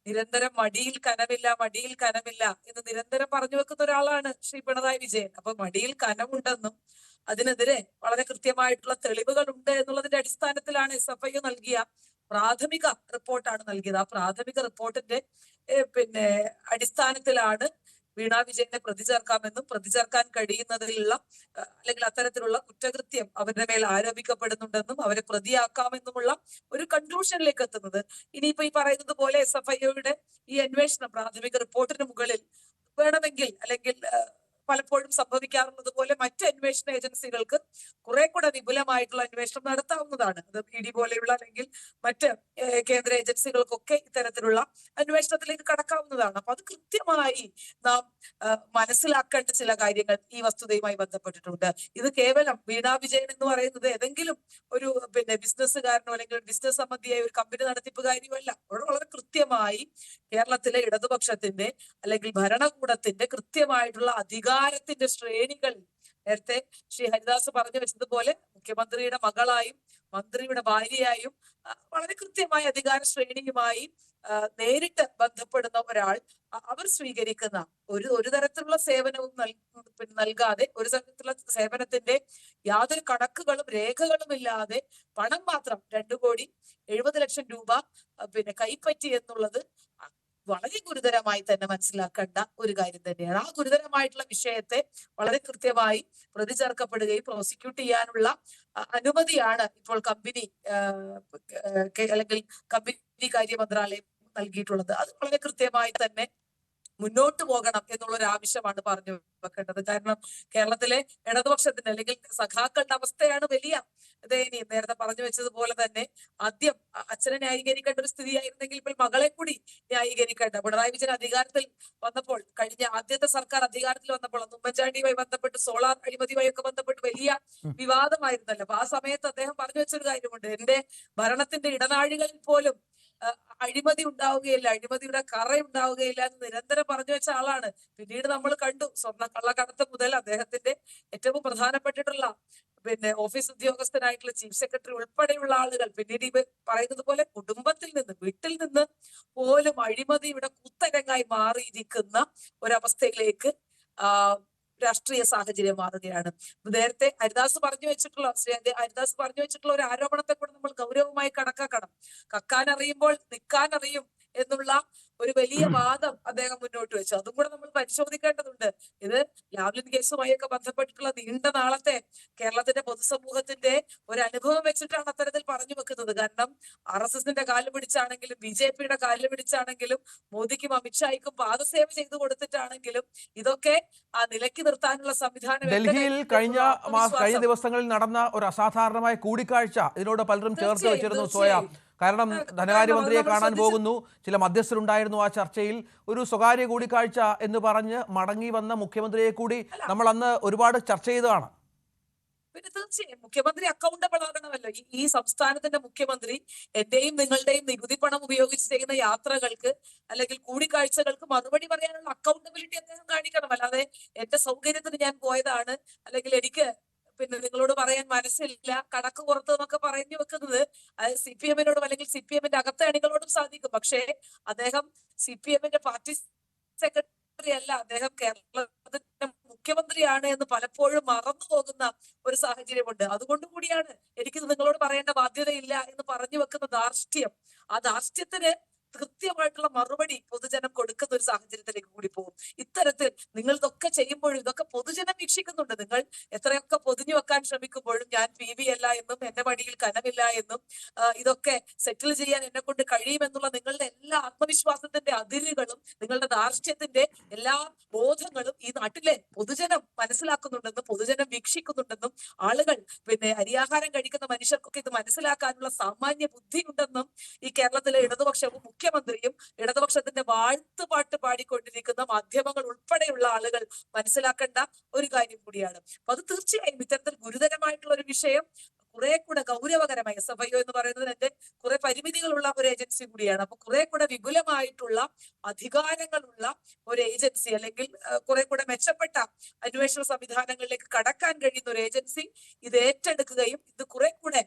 നിരന്തരം മടിയിൽ കനമില്ല എന്ന് നിരന്തരം പറഞ്ഞു വെക്കുന്ന ഒരാളാണ് ശ്രീ പിണറായി വിജയൻ. അപ്പൊ മടിയിൽ കനമുണ്ടെന്നും അതിനെതിരെ വളരെ കൃത്യമായിട്ടുള്ള തെളിവുകൾ ഉണ്ട് എന്നുള്ളതിന്റെ അടിസ്ഥാനത്തിലാണ് SFIO നൽകിയ പ്രാഥമിക റിപ്പോർട്ടാണ് നൽകിയത്. ആ പ്രാഥമിക റിപ്പോർട്ടിന്റെ അടിസ്ഥാനത്തിലാണ് വീണ വിജയനെ പ്രതി ചേർക്കാമെന്നും പ്രതി ചേർക്കാൻ കഴിയുന്നതിലുള്ള അല്ലെങ്കിൽ അത്തരത്തിലുള്ള കുറ്റകൃത്യം അവരുടെ മേൽ ആരോപിക്കപ്പെടുന്നുണ്ടെന്നും അവരെ പ്രതിയാക്കാമെന്നുമുള്ള ഒരു കൺക്ലൂഷനിലേക്ക് എത്തുന്നത്. ഇനിയിപ്പോ ഈ പറയുന്നത് പോലെ SFIOയുടെ ഈ അന്വേഷണം പ്രാഥമിക റിപ്പോർട്ടിന് മുകളിൽ വേണമെങ്കിൽ അല്ലെങ്കിൽ പലപ്പോഴും സംഭവിക്കാറുള്ളത് പോലെ മറ്റ് അന്വേഷണ ഏജൻസികൾക്ക് കുറെ കൂടെ വിപുലമായിട്ടുള്ള അന്വേഷണം നടത്താവുന്നതാണ്. അത് ED പോലെയുള്ള അല്ലെങ്കിൽ മറ്റ് കേന്ദ്ര ഏജൻസികൾക്കൊക്കെ ഇത്തരത്തിലുള്ള അന്വേഷണത്തിലേക്ക് കടക്കാവുന്നതാണ്. അപ്പൊ അത് കൃത്യമായി നാം മനസ്സിലാക്കേണ്ട ചില കാര്യങ്ങൾ ഈ വസ്തുതയുമായി ബന്ധപ്പെട്ടിട്ടുണ്ട്. ഇത് കേവലം വീണ വിജയൻ എന്ന് പറയുന്നത് ഏതെങ്കിലും ഒരു ബിസിനസ്സുകാരനോ അല്ലെങ്കിൽ ബിസിനസ് സംബന്ധിയായ ഒരു കമ്പനി നടത്തിപ്പുകാരിയോ അല്ല. വളരെ കൃത്യമായി കേരളത്തിലെ ഇടതുപക്ഷത്തിന്റെ അല്ലെങ്കിൽ ഭരണകൂടത്തിന്റെ കൃത്യമായിട്ടുള്ള അധികാരത്തിന്റെ ശ്രേണികളിൽ നേരത്തെ ശ്രീ ഹരിദാസ് പറഞ്ഞു വെച്ചതുപോലെ മുഖ്യമന്ത്രിയുടെ മകളായും മന്ത്രിയുടെ ഭാര്യയായും വളരെ കൃത്യമായ അധികാര ശ്രേണിയുമായി നേരിട്ട് ബന്ധപ്പെടുന്ന ഒരാൾ അവർ സ്വീകരിക്കുന്ന ഒരു തരത്തിലുള്ള സേവനവും നൽകാതെ, ഒരു തരത്തിലുള്ള സേവനത്തിന്റെ യാതൊരു കണക്കുകളും രേഖകളും ഇല്ലാതെ പണം മാത്രം 2,70,00,000 രൂപ കൈപ്പറ്റി എന്നുള്ളത് വളരെ ഗുരുതരമായി തന്നെ മനസ്സിലാക്കേണ്ട ഒരു കാര്യം തന്നെയാണ്. ആ ഗുരുതരമായിട്ടുള്ള വിഷയത്തെ വളരെ കൃത്യമായി പ്രതി ചേർക്കപ്പെടുകയും പ്രോസിക്യൂട്ട് ചെയ്യാനുള്ള അനുമതിയാണ് ഇപ്പോൾ കമ്പനി അല്ലെങ്കിൽ കമ്പനി കാര്യ മന്ത്രാലയം നൽകിയിട്ടുള്ളത്. അത് വളരെ കൃത്യമായി തന്നെ മുന്നോട്ട് പോകണം എന്നുള്ളൊരു ആവശ്യമാണ് പറഞ്ഞു വെക്കേണ്ടത്. കാരണം കേരളത്തിലെ ഇടതുപക്ഷത്തിന്റെ അല്ലെങ്കിൽ സഖാക്കളുടെ അവസ്ഥയാണ് വലിയ ദയനീയം. നേരത്തെ പറഞ്ഞു വെച്ചതുപോലെ തന്നെ ആദ്യം അച്ഛനെ ന്യായീകരിക്കേണ്ട ഒരു സ്ഥിതിയായിരുന്നെങ്കിൽ ഇപ്പോൾ മകളെ കൂടി ന്യായീകരിക്കേണ്ട. പിണറായി വിജയൻ അധികാരത്തിൽ വന്നപ്പോൾ, കഴിഞ്ഞ ആദ്യത്തെ സർക്കാർ അധികാരത്തിൽ വന്നപ്പോൾ ഉമ്മൻചാണ്ടിയുമായി ബന്ധപ്പെട്ട് സോളാർ അഴിമതിയുമായി ഒക്കെ ബന്ധപ്പെട്ട് വലിയ വിവാദമായിരുന്നല്ലോ. അപ്പൊ ആ സമയത്ത് അദ്ദേഹം പറഞ്ഞു വെച്ചൊരു കാര്യമുണ്ട്, എന്റെ ഭരണത്തിന്റെ ഇടനാഴികളിൽ പോലും അഴിമതി ഉണ്ടാവുകയില്ല, അഴിമതിയുടെ കറ ഉണ്ടാവുകയില്ല എന്ന് നിരന്തരം പറഞ്ഞു വെച്ച ആളാണ്. പിന്നീട് നമ്മൾ കണ്ടു സ്വർണ്ണ കള്ളക്കടത്ത് മുതൽ അദ്ദേഹത്തിന്റെ ഏറ്റവും പ്രധാനപ്പെട്ടിട്ടുള്ള ഓഫീസ് ഉദ്യോഗസ്ഥനായിട്ടുള്ള ചീഫ് സെക്രട്ടറി ഉൾപ്പെടെയുള്ള ആളുകൾ പിന്നീട് ഈ പറയുന്നത് പോലെ കുടുംബത്തിൽ നിന്ന് വീട്ടിൽ നിന്ന് പോലും അഴിമതിയുടെ കുത്തരങ്ങായി മാറിയിരിക്കുന്ന ഒരവസ്ഥയിലേക്ക് രാഷ്ട്രീയ സാഹചര്യം മാറുകയാണ്. നേരത്തെ ഹരിദാസ് പറഞ്ഞു വെച്ചിട്ടുള്ള ഒരു ആരോപണത്തെ കൂടെ നമ്മൾ ഗൗരവമായി കണക്കാക്കണം. കക്കാൻ അറിയുമ്പോൾ നിൽക്കാൻ അറിയും എന്നുള്ള ഒരു വലിയ വാദം അദ്ദേഹം മുന്നോട്ട് വെച്ചു. അതും കൂടെ നമ്മൾ പരിശോധിക്കേണ്ടതുണ്ട്. ഇത് ലാവ്ലിൻ കേസുമായി ഒക്കെ ബന്ധപ്പെട്ടിട്ടുള്ള നീണ്ട നാളത്തെ കേരളത്തിന്റെ പൊതുസമൂഹത്തിന്റെ ഒരു അനുഭവം വെച്ചിട്ടാണ് അത്തരത്തിൽ പറഞ്ഞു വെക്കുന്നത്. കാരണം RSSന്റെ കാല് പിടിച്ചാണെങ്കിലും BJPയുടെ കാല് പിടിച്ചാണെങ്കിലും മോദിക്കും അമിത്ഷായ്ക്കും പാദസേവ ചെയ്തു കൊടുത്തിട്ടാണെങ്കിലും ഇതൊക്കെ ആ നിലയ്ക്ക് നിർത്താനുള്ള സംവിധാനം ഡൽഹിയിൽ കഴിഞ്ഞ ദിവസങ്ങളിൽ നടന്ന ഒരു അസാധാരണമായ കൂടിക്കാഴ്ച ഇതിനോട് പലരും ചേർത്ത് വെച്ചിരുന്നു സോയ. കാരണം ധനകാര്യമന്ത്രിയെ കാണാൻ പോകുന്നു, ചില മധ്യസ്ഥരുണ്ടായിരുന്നു ആ ചർച്ചയിൽ. ഒരു സ്വകാര്യ കൂടിക്കാഴ്ച എന്ന് പറഞ്ഞ് മടങ്ങി വന്ന മുഖ്യമന്ത്രിയെ കൂടി നമ്മൾ അന്ന് ഒരുപാട് ചർച്ച ചെയ്തതാണ്. പിന്നെ തീർച്ചയായും മുഖ്യമന്ത്രി അക്കൗണ്ടബിൾ ആകണമല്ലോ. ഈ സംസ്ഥാനത്തിന്റെ മുഖ്യമന്ത്രി എന്റെയും നിങ്ങളുടെയും നികുതി പണം ഉപയോഗിച്ച് ചെയ്യുന്ന യാത്രകൾക്ക് അല്ലെങ്കിൽ കൂടിക്കാഴ്ചകൾക്ക് മറുപടി പറയാനുള്ള അക്കൗണ്ടബിലിറ്റി അദ്ദേഹം കാണിക്കണം. അല്ലാതെ എന്റെ സൗകര്യത്തിന് ഞാൻ പോയതാണ് അല്ലെങ്കിൽ എനിക്ക് നിങ്ങളോട് പറയാൻ മനസ്സില്ല, കണക്ക് പുറത്ത് എന്നൊക്കെ പറഞ്ഞു വെക്കുന്നത് CPM-നോടും അല്ലെങ്കിൽ CPM-ന്റെ അകത്തെ അണികളോടും സാധിക്കും. പക്ഷേ അദ്ദേഹം CPM-ന്റെ പാർട്ടി സെക്രട്ടറി അല്ല, അദ്ദേഹം കേരളത്തിന്റെ മുഖ്യമന്ത്രിയാണ് എന്ന് പലപ്പോഴും മറന്നു പോകുന്ന ഒരു സാഹചര്യമുണ്ട്. അതുകൊണ്ട് കൂടിയാണ് എനിക്ക് നിങ്ങളോട് പറയേണ്ട ബാധ്യതയില്ല എന്ന് പറഞ്ഞു വെക്കുന്ന ധാർഷ്ട്യം. ആ ധാർഷ്ട്യത്തിന് കൃത്യമായിട്ടുള്ള മറുപടി പൊതുജനം കൊടുക്കുന്ന ഒരു സാഹചര്യത്തിലേക്ക് കൂടി പോകും. ഇത്തരത്തിൽ നിങ്ങൾ ഇതൊക്കെ ചെയ്യുമ്പോഴും ഇതൊക്കെ പൊതുജനം വീക്ഷിക്കുന്നുണ്ട്. നിങ്ങൾ എത്രയൊക്കെ പൊതിഞ്ഞു വെക്കാൻ ശ്രമിക്കുമ്പോഴും ഞാൻ PV അല്ല എന്നും എന്റെ മടിയിൽ കനമില്ല എന്നും ഇതൊക്കെ സെറ്റിൽ ചെയ്യാൻ എന്നെ കൊണ്ട് കഴിയുമെന്നുള്ള നിങ്ങളുടെ എല്ലാ ആത്മവിശ്വാസത്തിന്റെ അതിരുകളും നിങ്ങളുടെ ധാർഷ്ട്യത്തിന്റെ എല്ലാ ബോധങ്ങളും ഈ നാട്ടിലെ പൊതുജനം മനസ്സിലാക്കുന്നുണ്ടെന്നും പൊതുജനം വീക്ഷിക്കുന്നുണ്ടെന്നും ആളുകൾ അരിയാഹാരം കഴിക്കുന്ന മനുഷ്യർക്കൊക്കെ ഇത് മനസ്സിലാക്കാനുള്ള സാമാന്യ ബുദ്ധിയുണ്ടെന്നും ഈ കേരളത്തിലെ ഇടതുപക്ഷവും മുഖ്യമന്ത്രിയും ഇടതുപക്ഷത്തിന്റെ വാഴ്ത്തുപാട്ട് പാടിക്കൊണ്ടിരിക്കുന്ന മാധ്യമങ്ങൾ ഉൾപ്പെടെയുള്ള ആളുകൾ മനസ്സിലാക്കേണ്ട ഒരു കാര്യം കൂടിയാണ്. അപ്പൊ അത് തീർച്ചയായും ഇത്തരത്തിൽ ഗുരുതരമായിട്ടുള്ള ഒരു വിഷയം കുറെ കൂടെ ഗൗരവകരമായി SFIO എന്ന് പറയുന്നതിന്റെ കുറെ പരിമിതികളുള്ള ഒരു ഏജൻസി കൂടിയാണ്. അപ്പൊ കുറെ കൂടെ വിപുലമായിട്ടുള്ള അധികാരങ്ങളുള്ള ഒരു ഏജൻസി അല്ലെങ്കിൽ കുറെ കൂടെ മെച്ചപ്പെട്ട അന്വേഷണ സംവിധാനങ്ങളിലേക്ക് കടക്കാൻ കഴിയുന്ന ഒരു ഏജൻസി ഇത് ഏറ്റെടുക്കുകയും ഇത് കുറെ കൂടെ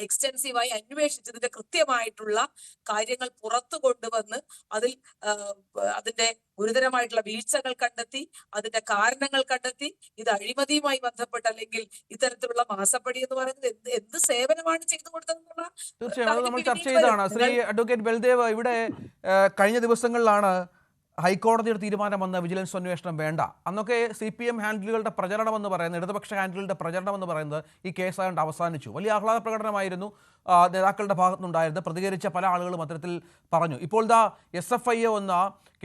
എക്സ്റ്റെൻസീവായി അന്വേഷിച്ച് ഇതിന്റെ കൃത്യമായിട്ടുള്ള കാര്യങ്ങൾ പുറത്തു കൊണ്ടുവന്ന് അതിന്റെ ഗുരുതരമായിട്ടുള്ള വീഴ്ചകൾ കണ്ടെത്തി അതിന്റെ കാരണങ്ങൾ കണ്ടെത്തി ഇത് അഴിമതിയുമായി ബന്ധപ്പെട്ട് അല്ലെങ്കിൽ ഇത്തരത്തിലുള്ള മാസപ്പടി എന്ന് പറയുന്നത് എന്ത് സേവനമാണ് ചെയ്തു കൊടുത്തതെന്നുള്ള തീർച്ചയായും നമ്മൾ ചർച്ച ചെയ്തതാണ്. ശ്രീ അഡ്വക്കേറ്റ് ബൽദേവ്, ഇവിടെ കഴിഞ്ഞ ദിവസങ്ങളിലാണ് ഹൈക്കോടതിയുടെ തീരുമാനം വന്ന വിജിലൻസ് അന്വേഷണം വേണ്ട. അന്നൊക്കെ CPM ഹാൻഡിലുകളുടെ പ്രചരണം എന്ന് പറയുന്നത്, ഇടതുപക്ഷ ഹാൻഡിലുകളുടെ പ്രചരണം എന്ന് പറയുന്നത് ഈ കേസായതുകൊണ്ട് അവസാനിച്ചു. വലിയ ആഹ്ലാദ പ്രകടനമായിരുന്നു നേതാക്കളുടെ ഭാഗത്തുനിന്നുണ്ടായിരുന്നത്. പ്രതികരിച്ച പല ആളുകളും അത്തരത്തിൽ പറഞ്ഞു. ഇപ്പോൾ SFIO എന്ന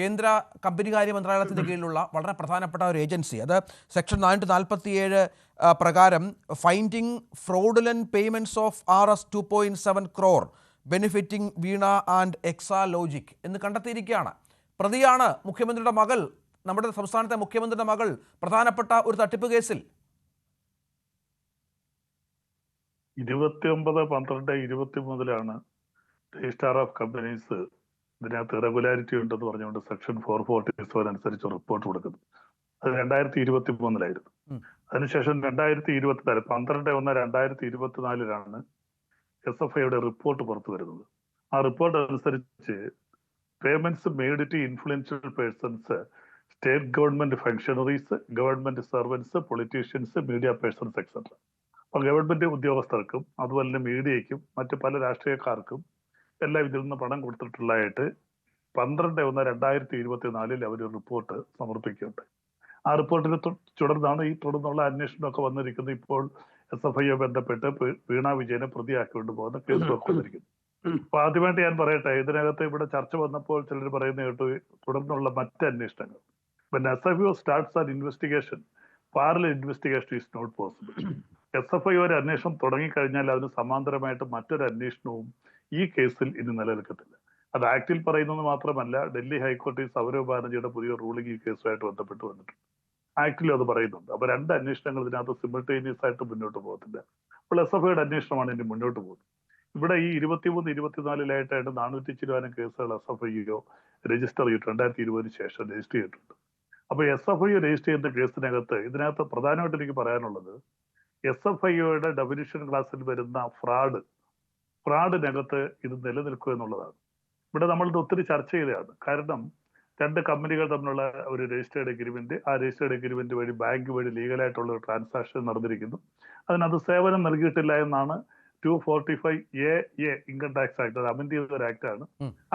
കേന്ദ്ര കമ്പനികാര്യ മന്ത്രാലയത്തിൻ്റെ കീഴിലുള്ള വളരെ പ്രധാനപ്പെട്ട ഒരു ഏജൻസി, അത് സെക്ഷൻ 447 പ്രകാരം finding fraudulent payments of RS 2.7 crore benefiting Veena and Exalogic എന്ന് കണ്ടെത്തിയിരിക്കുകയാണ്. പ്രതിയാണ് മുഖ്യമന്ത്രിയുടെ മകൾ, നമ്മുടെ സംസ്ഥാനത്തെ മുഖ്യമന്ത്രിയുടെ മകൾ പ്രധാനപ്പെട്ട ഒരു തട്ടിപ്പ് കേസിൽ. 29/12/23 രജിസ്ട്രാർ ഓഫ് കമ്പനീസ് ഇതിനകത്ത് ഇറഗുലാരിറ്റി ഉണ്ടെന്ന് പറഞ്ഞുകൊണ്ട് സെക്ഷൻ 447 അനുസരിച്ച് റിപ്പോർട്ട് കൊടുക്കുന്നത്. അത് 2023 അതിനുശേഷം 2024 12/1/2024 SFIയുടെ റിപ്പോർട്ട് പുറത്തു വരുന്നത്. ആ റിപ്പോർട്ട് അനുസരിച്ച് payments made to influential persons, state government functionaries, government servants, politicians, media persons, etc. അപ്പോൾ ഗവൺമെന്റ് ഉദ്യോഗസ്ഥർക്കും അതുപോലെ തന്നെ മീഡിയയ്ക്കും മറ്റ് പല രാഷ്ട്രീയക്കാർക്കും എല്ലാം ഇതിൽ നിന്ന് പണം കൊടുത്തിട്ടുള്ളതായിട്ട് 12/1/2024 അവർ റിപ്പോർട്ട് സമർപ്പിക്കുകയുണ്ട്. ആ റിപ്പോർട്ടിനെ തുടർന്നാണ് ഈ തുടർന്നുള്ള അന്വേഷണമൊക്കെ വന്നിരിക്കുന്നത്. ഇപ്പോൾ SFIO ബന്ധപ്പെട്ട് വീണ വിജയനെ പ്രതിയാക്കിക്കൊണ്ട് പോകുന്ന കേസുകളൊക്കെ വന്നിരിക്കുന്നു. അപ്പൊ ആദ്യമായിട്ട് ഞാൻ പറയട്ടെ, ഇതിനകത്ത് ഇവിടെ ചർച്ച വന്നപ്പോൾ ചിലർ പറയുന്ന കേട്ടു തുടർന്നുള്ള മറ്റ് അന്വേഷണങ്ങൾ. SFIO starts an investigation, parallel investigation is not possible. SFIO ഒരു അന്വേഷണം തുടങ്ങിക്കഴിഞ്ഞാൽ അതിന് സമാന്തരമായിട്ട് മറ്റൊരു അന്വേഷണവും ഈ കേസിൽ ഇനി നിലനിൽക്കത്തില്ല. അത് ആക്ടിൽ പറയുന്നത് മാത്രമല്ല, ഡൽഹി ഹൈക്കോടതി സൗരവ് ബാനർജിയുടെ പുതിയ റൂളിംഗ് ഈ കേസുമായിട്ട് ബന്ധപ്പെട്ട് വന്നിട്ടുണ്ട്. ആക്ടിലും അത് പറയുന്നുണ്ട്. അപ്പൊ രണ്ട് അന്വേഷണങ്ങൾ ഇതിനകത്ത് സിമിൾട്ടേനിയസ് ആയിട്ട് മുന്നോട്ട് പോകത്തില്ല. അപ്പോൾ SFIയുടെ അന്വേഷണമാണ് ഇനി മുന്നോട്ട് പോകുന്നത്. ഇവിടെ ഈ 23-24 400 ചില്ലാനം കേസുകൾ SFIO രജിസ്റ്റർ ചെയ്തിട്ട് 2020 ശേഷം രജിസ്റ്റർ ചെയ്തിട്ടുണ്ട്. അപ്പൊ SFIO രജിസ്റ്റർ ചെയ്യുന്ന കേസിനകത്ത് ഇതിനകത്ത് പ്രധാനമായിട്ട് എനിക്ക് പറയാനുള്ളത്, SFIയുടെ ഡെഫിനിഷൻ ക്ലാസ്സിൽ വരുന്ന ഫ്രാഡിനകത്ത് ഇത് നിലനിൽക്കുക എന്നുള്ളതാണ്. ഇവിടെ നമ്മളിത് ഒത്തിരി ചർച്ച ചെയ്തതാണ്. കാരണം രണ്ട് കമ്പനികൾ തമ്മിലുള്ള ഒരു രജിസ്റ്റേർഡ് എഗ്രിമെന്റ്, ആ രജിസ്റ്റേർഡ് എഗ്രിമെന്റ് വഴി ബാങ്ക് വഴി ലീഗലായിട്ടുള്ള ഒരു ട്രാൻസാക്ഷൻ നടന്നിരിക്കുന്നു. അതിനകത്ത് സേവനം നൽകിയിട്ടില്ല എന്നാണ് 245A ഇൻകം ടാക്സ് ആക്ട്, അത് അമെന്റ് ചെയ്ത ഒരു ആക്ടാണ്.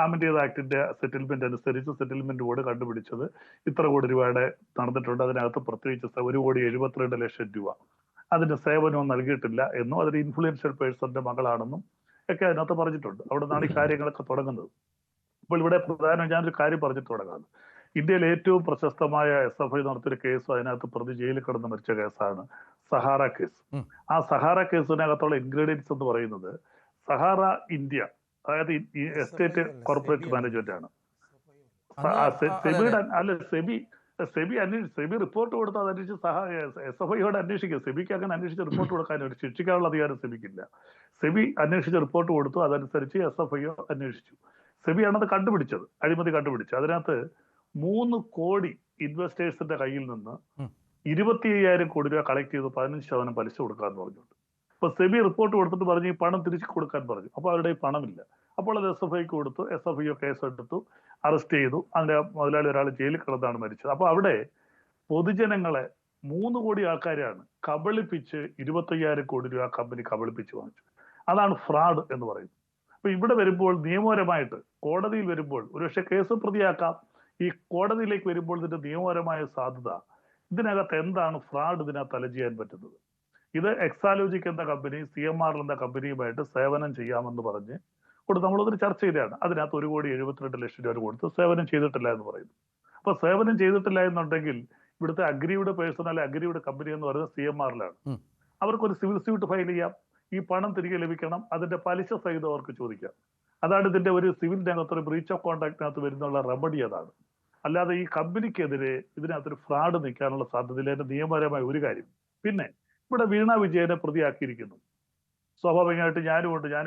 അമെന്റ് ചെയ്ത ആക്ടിന്റെ സെറ്റിൽമെന്റ് അനുസരിച്ച് സെറ്റിൽമെന്റ് ബോർഡ് കണ്ടുപിടിച്ചത് ഇത്ര കോടി രൂപയുടെ നടന്നിട്ടുണ്ട്. അതിനകത്ത് പ്രത്യേകിച്ച് 1,72,00,000 രൂപ അതിന്റെ സേവനവും നൽകിയിട്ടില്ല എന്നും അതൊരു ഇൻഫ്ലുവൻഷ്യൽ പേഴ്സന്റെ മകളാണെന്നും ഒക്കെ അതിനകത്ത് പറഞ്ഞിട്ടുണ്ട്. അവിടെ നിന്നാണ് ഈ കാര്യങ്ങളൊക്കെ തുടങ്ങുന്നത്. അപ്പോൾ ഇവിടെ പ്രധാനം ഞാനൊരു കാര്യം പറഞ്ഞിട്ട് തുടങ്ങാം. ഇന്ത്യയിൽ ഏറ്റവും പ്രശസ്തമായ SFI നടത്തിയൊരു കേസും അതിനകത്ത് പ്രതി ജയിലിൽ കിടന്ന് മരിച്ച കേസാണ് സഹാറ കേസ്. ആ സഹാറ കേസിനകത്തുള്ള ഇൻഗ്രീഡിയൻസ് എന്ന് പറയുന്നത് സഹാറ ഇന്ത്യ, അതായത് ഈ എസ്റ്റേറ്റ് കോർപ്പറേറ്റ് മാനേജ്മെന്റ് ആണ്. സെബി റിപ്പോർട്ട് കൊടുത്ത് അതനുസരിച്ച് SFIയോട് അന്വേഷിക്കും. സെബിക്ക് അങ്ങനെ അന്വേഷിച്ച് റിപ്പോർട്ട് കൊടുക്കാൻ ശിക്ഷിക്കാനുള്ള അധികാരം സെബിക്കില്ല. സെബി അന്വേഷിച്ച് റിപ്പോർട്ട് കൊടുത്തു, അതനുസരിച്ച് SFIO അന്വേഷിച്ചു. സെബിയാണത് കണ്ടുപിടിച്ചത്, അഴിമതി കണ്ടുപിടിച്ചത്. അതിനകത്ത് 3 കോടി ഇൻവെസ്റ്റേഴ്സിന്റെ കയ്യിൽ നിന്ന് 25,000 കോടി രൂപ കളക്ട് ചെയ്ത് 15% പലിശ കൊടുക്കാന്ന് പറഞ്ഞുകൊണ്ട്. അപ്പൊ സെബി റിപ്പോർട്ട് കൊടുത്തിട്ട് പറഞ്ഞു ഈ പണം തിരിച്ചു കൊടുക്കാൻ പറഞ്ഞു. അപ്പൊ അവരുടെ ഈ പണമില്ല. അപ്പോൾ അത് SFIക്ക് കൊടുത്തു. SFIO കേസെടുത്തു, അറസ്റ്റ് ചെയ്തു. അതിന്റെ മുതലാളി ഒരാൾ ജയിലിൽ കിടന്നാണ് മരിച്ചത്. അപ്പൊ അവിടെ പൊതുജനങ്ങളെ 3 കോടി ആൾക്കാരെയാണ് കബളിപ്പിച്ച് 25,000 കോടി രൂപ കമ്പനി കബളിപ്പിച്ച് വാങ്ങിച്ചു. അതാണ് ഫ്രോഡ് എന്ന് പറയുന്നത്. അപ്പൊ ഇവിടെ വരുമ്പോൾ നിയമപരമായിട്ട് കോടതിയിൽ വരുമ്പോൾ ഒരുപക്ഷെ കേസ് പ്രതിയാക്കാം. ഈ കോടതിയിലേക്ക് വരുമ്പോൾ ഇതിന്റെ നിയമപരമായ സാധ്യത, ഇതിനകത്ത് എന്താണ് ഫ്രോഡ് ഇതിനകത്ത് അലഞ്ച് പറ്റുന്നത്? ഇത് എക്സാലോജിക് എന്ന കമ്പനി CMR എന്ന കമ്പനിയുമായിട്ട് സേവനം ചെയ്യാമെന്ന് പറഞ്ഞ് നമ്മളതൊരു ചർച്ച ചെയ്തതാണ്. അതിനകത്ത് 1,72,00,000 രൂപ കൊടുത്ത് സേവനം ചെയ്തിട്ടില്ല എന്ന് പറയുന്നു. അപ്പൊ സേവനം ചെയ്തിട്ടില്ല എന്നുണ്ടെങ്കിൽ ഇവിടുത്തെ അഗ്രീവ്ഡ് പേഴ്സണൽ അഗ്രീവ്ഡ് കമ്പനി എന്ന് പറയുന്നത് CMR-ലാണ്. അവർക്കൊരു സിവിൽ സ്യൂട്ട് ഫയൽ ചെയ്യാം, ഈ പണം തിരികെ ലഭിക്കണം, അതിന്റെ പലിശ സഹിതം അവർക്ക് ചോദിക്കാം. അതാണ് ഇതിന്റെ ഒരു സിവിലിനകത്ത് ഒരു ബ്രീച്ച് ഓഫ് കോൺട്രാക്ടിനകത്ത് വരുന്നുള്ള റെമഡി അതാണ്. അല്ലാതെ ഈ കമ്പനിക്കെതിരെ ഇതിനകത്തൊരു ഫ്രോഡ് നിൽക്കാനുള്ള സാധ്യതയില്ല. അതിന്റെ നിയമപരമായ ഒരു കാര്യം. പിന്നെ ഇവിടെ വീണ വിജയനെ പ്രതിയാക്കിയിരിക്കുന്നു. സ്വാഭാവികമായിട്ട് ഞാനുമുണ്ട്. ഞാൻ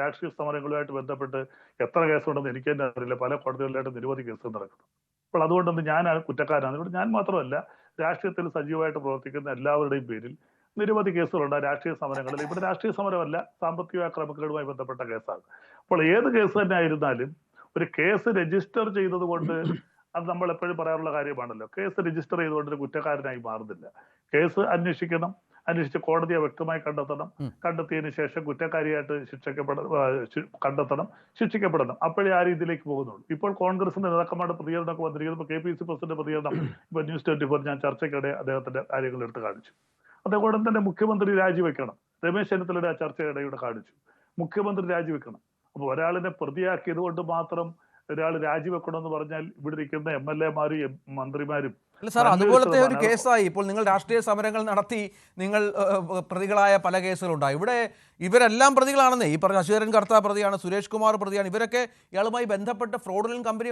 രാഷ്ട്രീയ സമരങ്ങളുമായിട്ട് ബന്ധപ്പെട്ട് എത്ര കേസുണ്ടെന്ന് എനിക്ക് തന്നെ അറിയില്ല. പല കോടതികളിലായിട്ട് നിരവധി കേസുകൾ നടക്കുന്നു. അപ്പോൾ അതുകൊണ്ടൊന്നും ഞാൻ കുറ്റക്കാരാണ്. ഇവിടെ ഞാൻ മാത്രമല്ല, രാഷ്ട്രീയത്തിൽ സജീവമായിട്ട് പ്രവർത്തിക്കുന്ന എല്ലാവരുടെയും പേരിൽ നിരവധി കേസുകളുണ്ട് രാഷ്ട്രീയ സമരങ്ങളിൽ. ഇവിടെ രാഷ്ട്രീയ സമരമല്ല, സാമ്പത്തിക ക്രമക്കേടുമായി ബന്ധപ്പെട്ട കേസാണ്. അപ്പോൾ ഏത് കേസ് തന്നെ ആയിരുന്നാലും ഒരു കേസ് രജിസ്റ്റർ ചെയ്തത് കൊണ്ട്, അത് നമ്മൾ എപ്പോഴും പറയാറുള്ള കാര്യമാണല്ലോ, കേസ് രജിസ്റ്റർ ചെയ്തുകൊണ്ട് ഒരു കുറ്റക്കാരനായി മാറുന്നില്ല. കേസ് അന്വേഷിക്കണം, അന്വേഷിച്ച് കോടതിയെ വ്യക്തമായി കണ്ടെത്തണം, കണ്ടെത്തിയതിനു ശേഷം കുറ്റക്കാരിയായിട്ട് കണ്ടെത്തണം, ശിക്ഷിക്കപ്പെടണം. അപ്പോഴേ ആ രീതിയിലേക്ക് പോകുന്നുള്ളൂ. ഇപ്പോൾ കോൺഗ്രസിന്റെ നേതാക്കന്മാരുടെ പ്രതികരണമൊക്കെ വന്നിരിക്കുന്നത്, KPC പ്രസിഡന്റ് പ്രതികരണം ഇപ്പൊ News 24 ഞാൻ ചർച്ചയ്ക്കിടെ അദ്ദേഹത്തിന്റെ കാര്യങ്ങൾ എടുത്ത് കാണിച്ചു. അതേപോലെ തന്നെ മുഖ്യമന്ത്രി രാജിവെക്കണം, രമേശ് ചെന്നിത്തലയുടെ ആ ചർച്ചയിടെ കാണിച്ചു, മുഖ്യമന്ത്രി രാജിവെക്കണം. അപ്പൊ ഒരാളിനെ പ്രതിയാക്കിയത് കൊണ്ട് മാത്രം ഒരാൾ രാജിവെക്കണമെന്ന് പറഞ്ഞാൽ ഇവിടെ ഇരിക്കുന്ന MLA-മാരും മന്ത്രിമാരും അല്ല സാർ, അതുപോലത്തെ ഒരു കേസായി. ഇപ്പോൾ നിങ്ങൾ രാഷ്ട്രീയ സമരങ്ങൾ നടത്തി നിങ്ങൾ പ്രതികളായ പല കേസുകളുണ്ടായി. ഇവിടെ ഇവരെല്ലാം പ്രതികളാണെന്നേ. ഈ പറഞ്ഞ അശീരൻ കർത്ത പ്രതിയാണ്, സുരേഷ് കുമാർ പ്രതിയാണ്. ഇവരൊക്കെ ഇയാളുമായി ബന്ധപ്പെട്ട് ഫ്രോഡ് കമ്പനി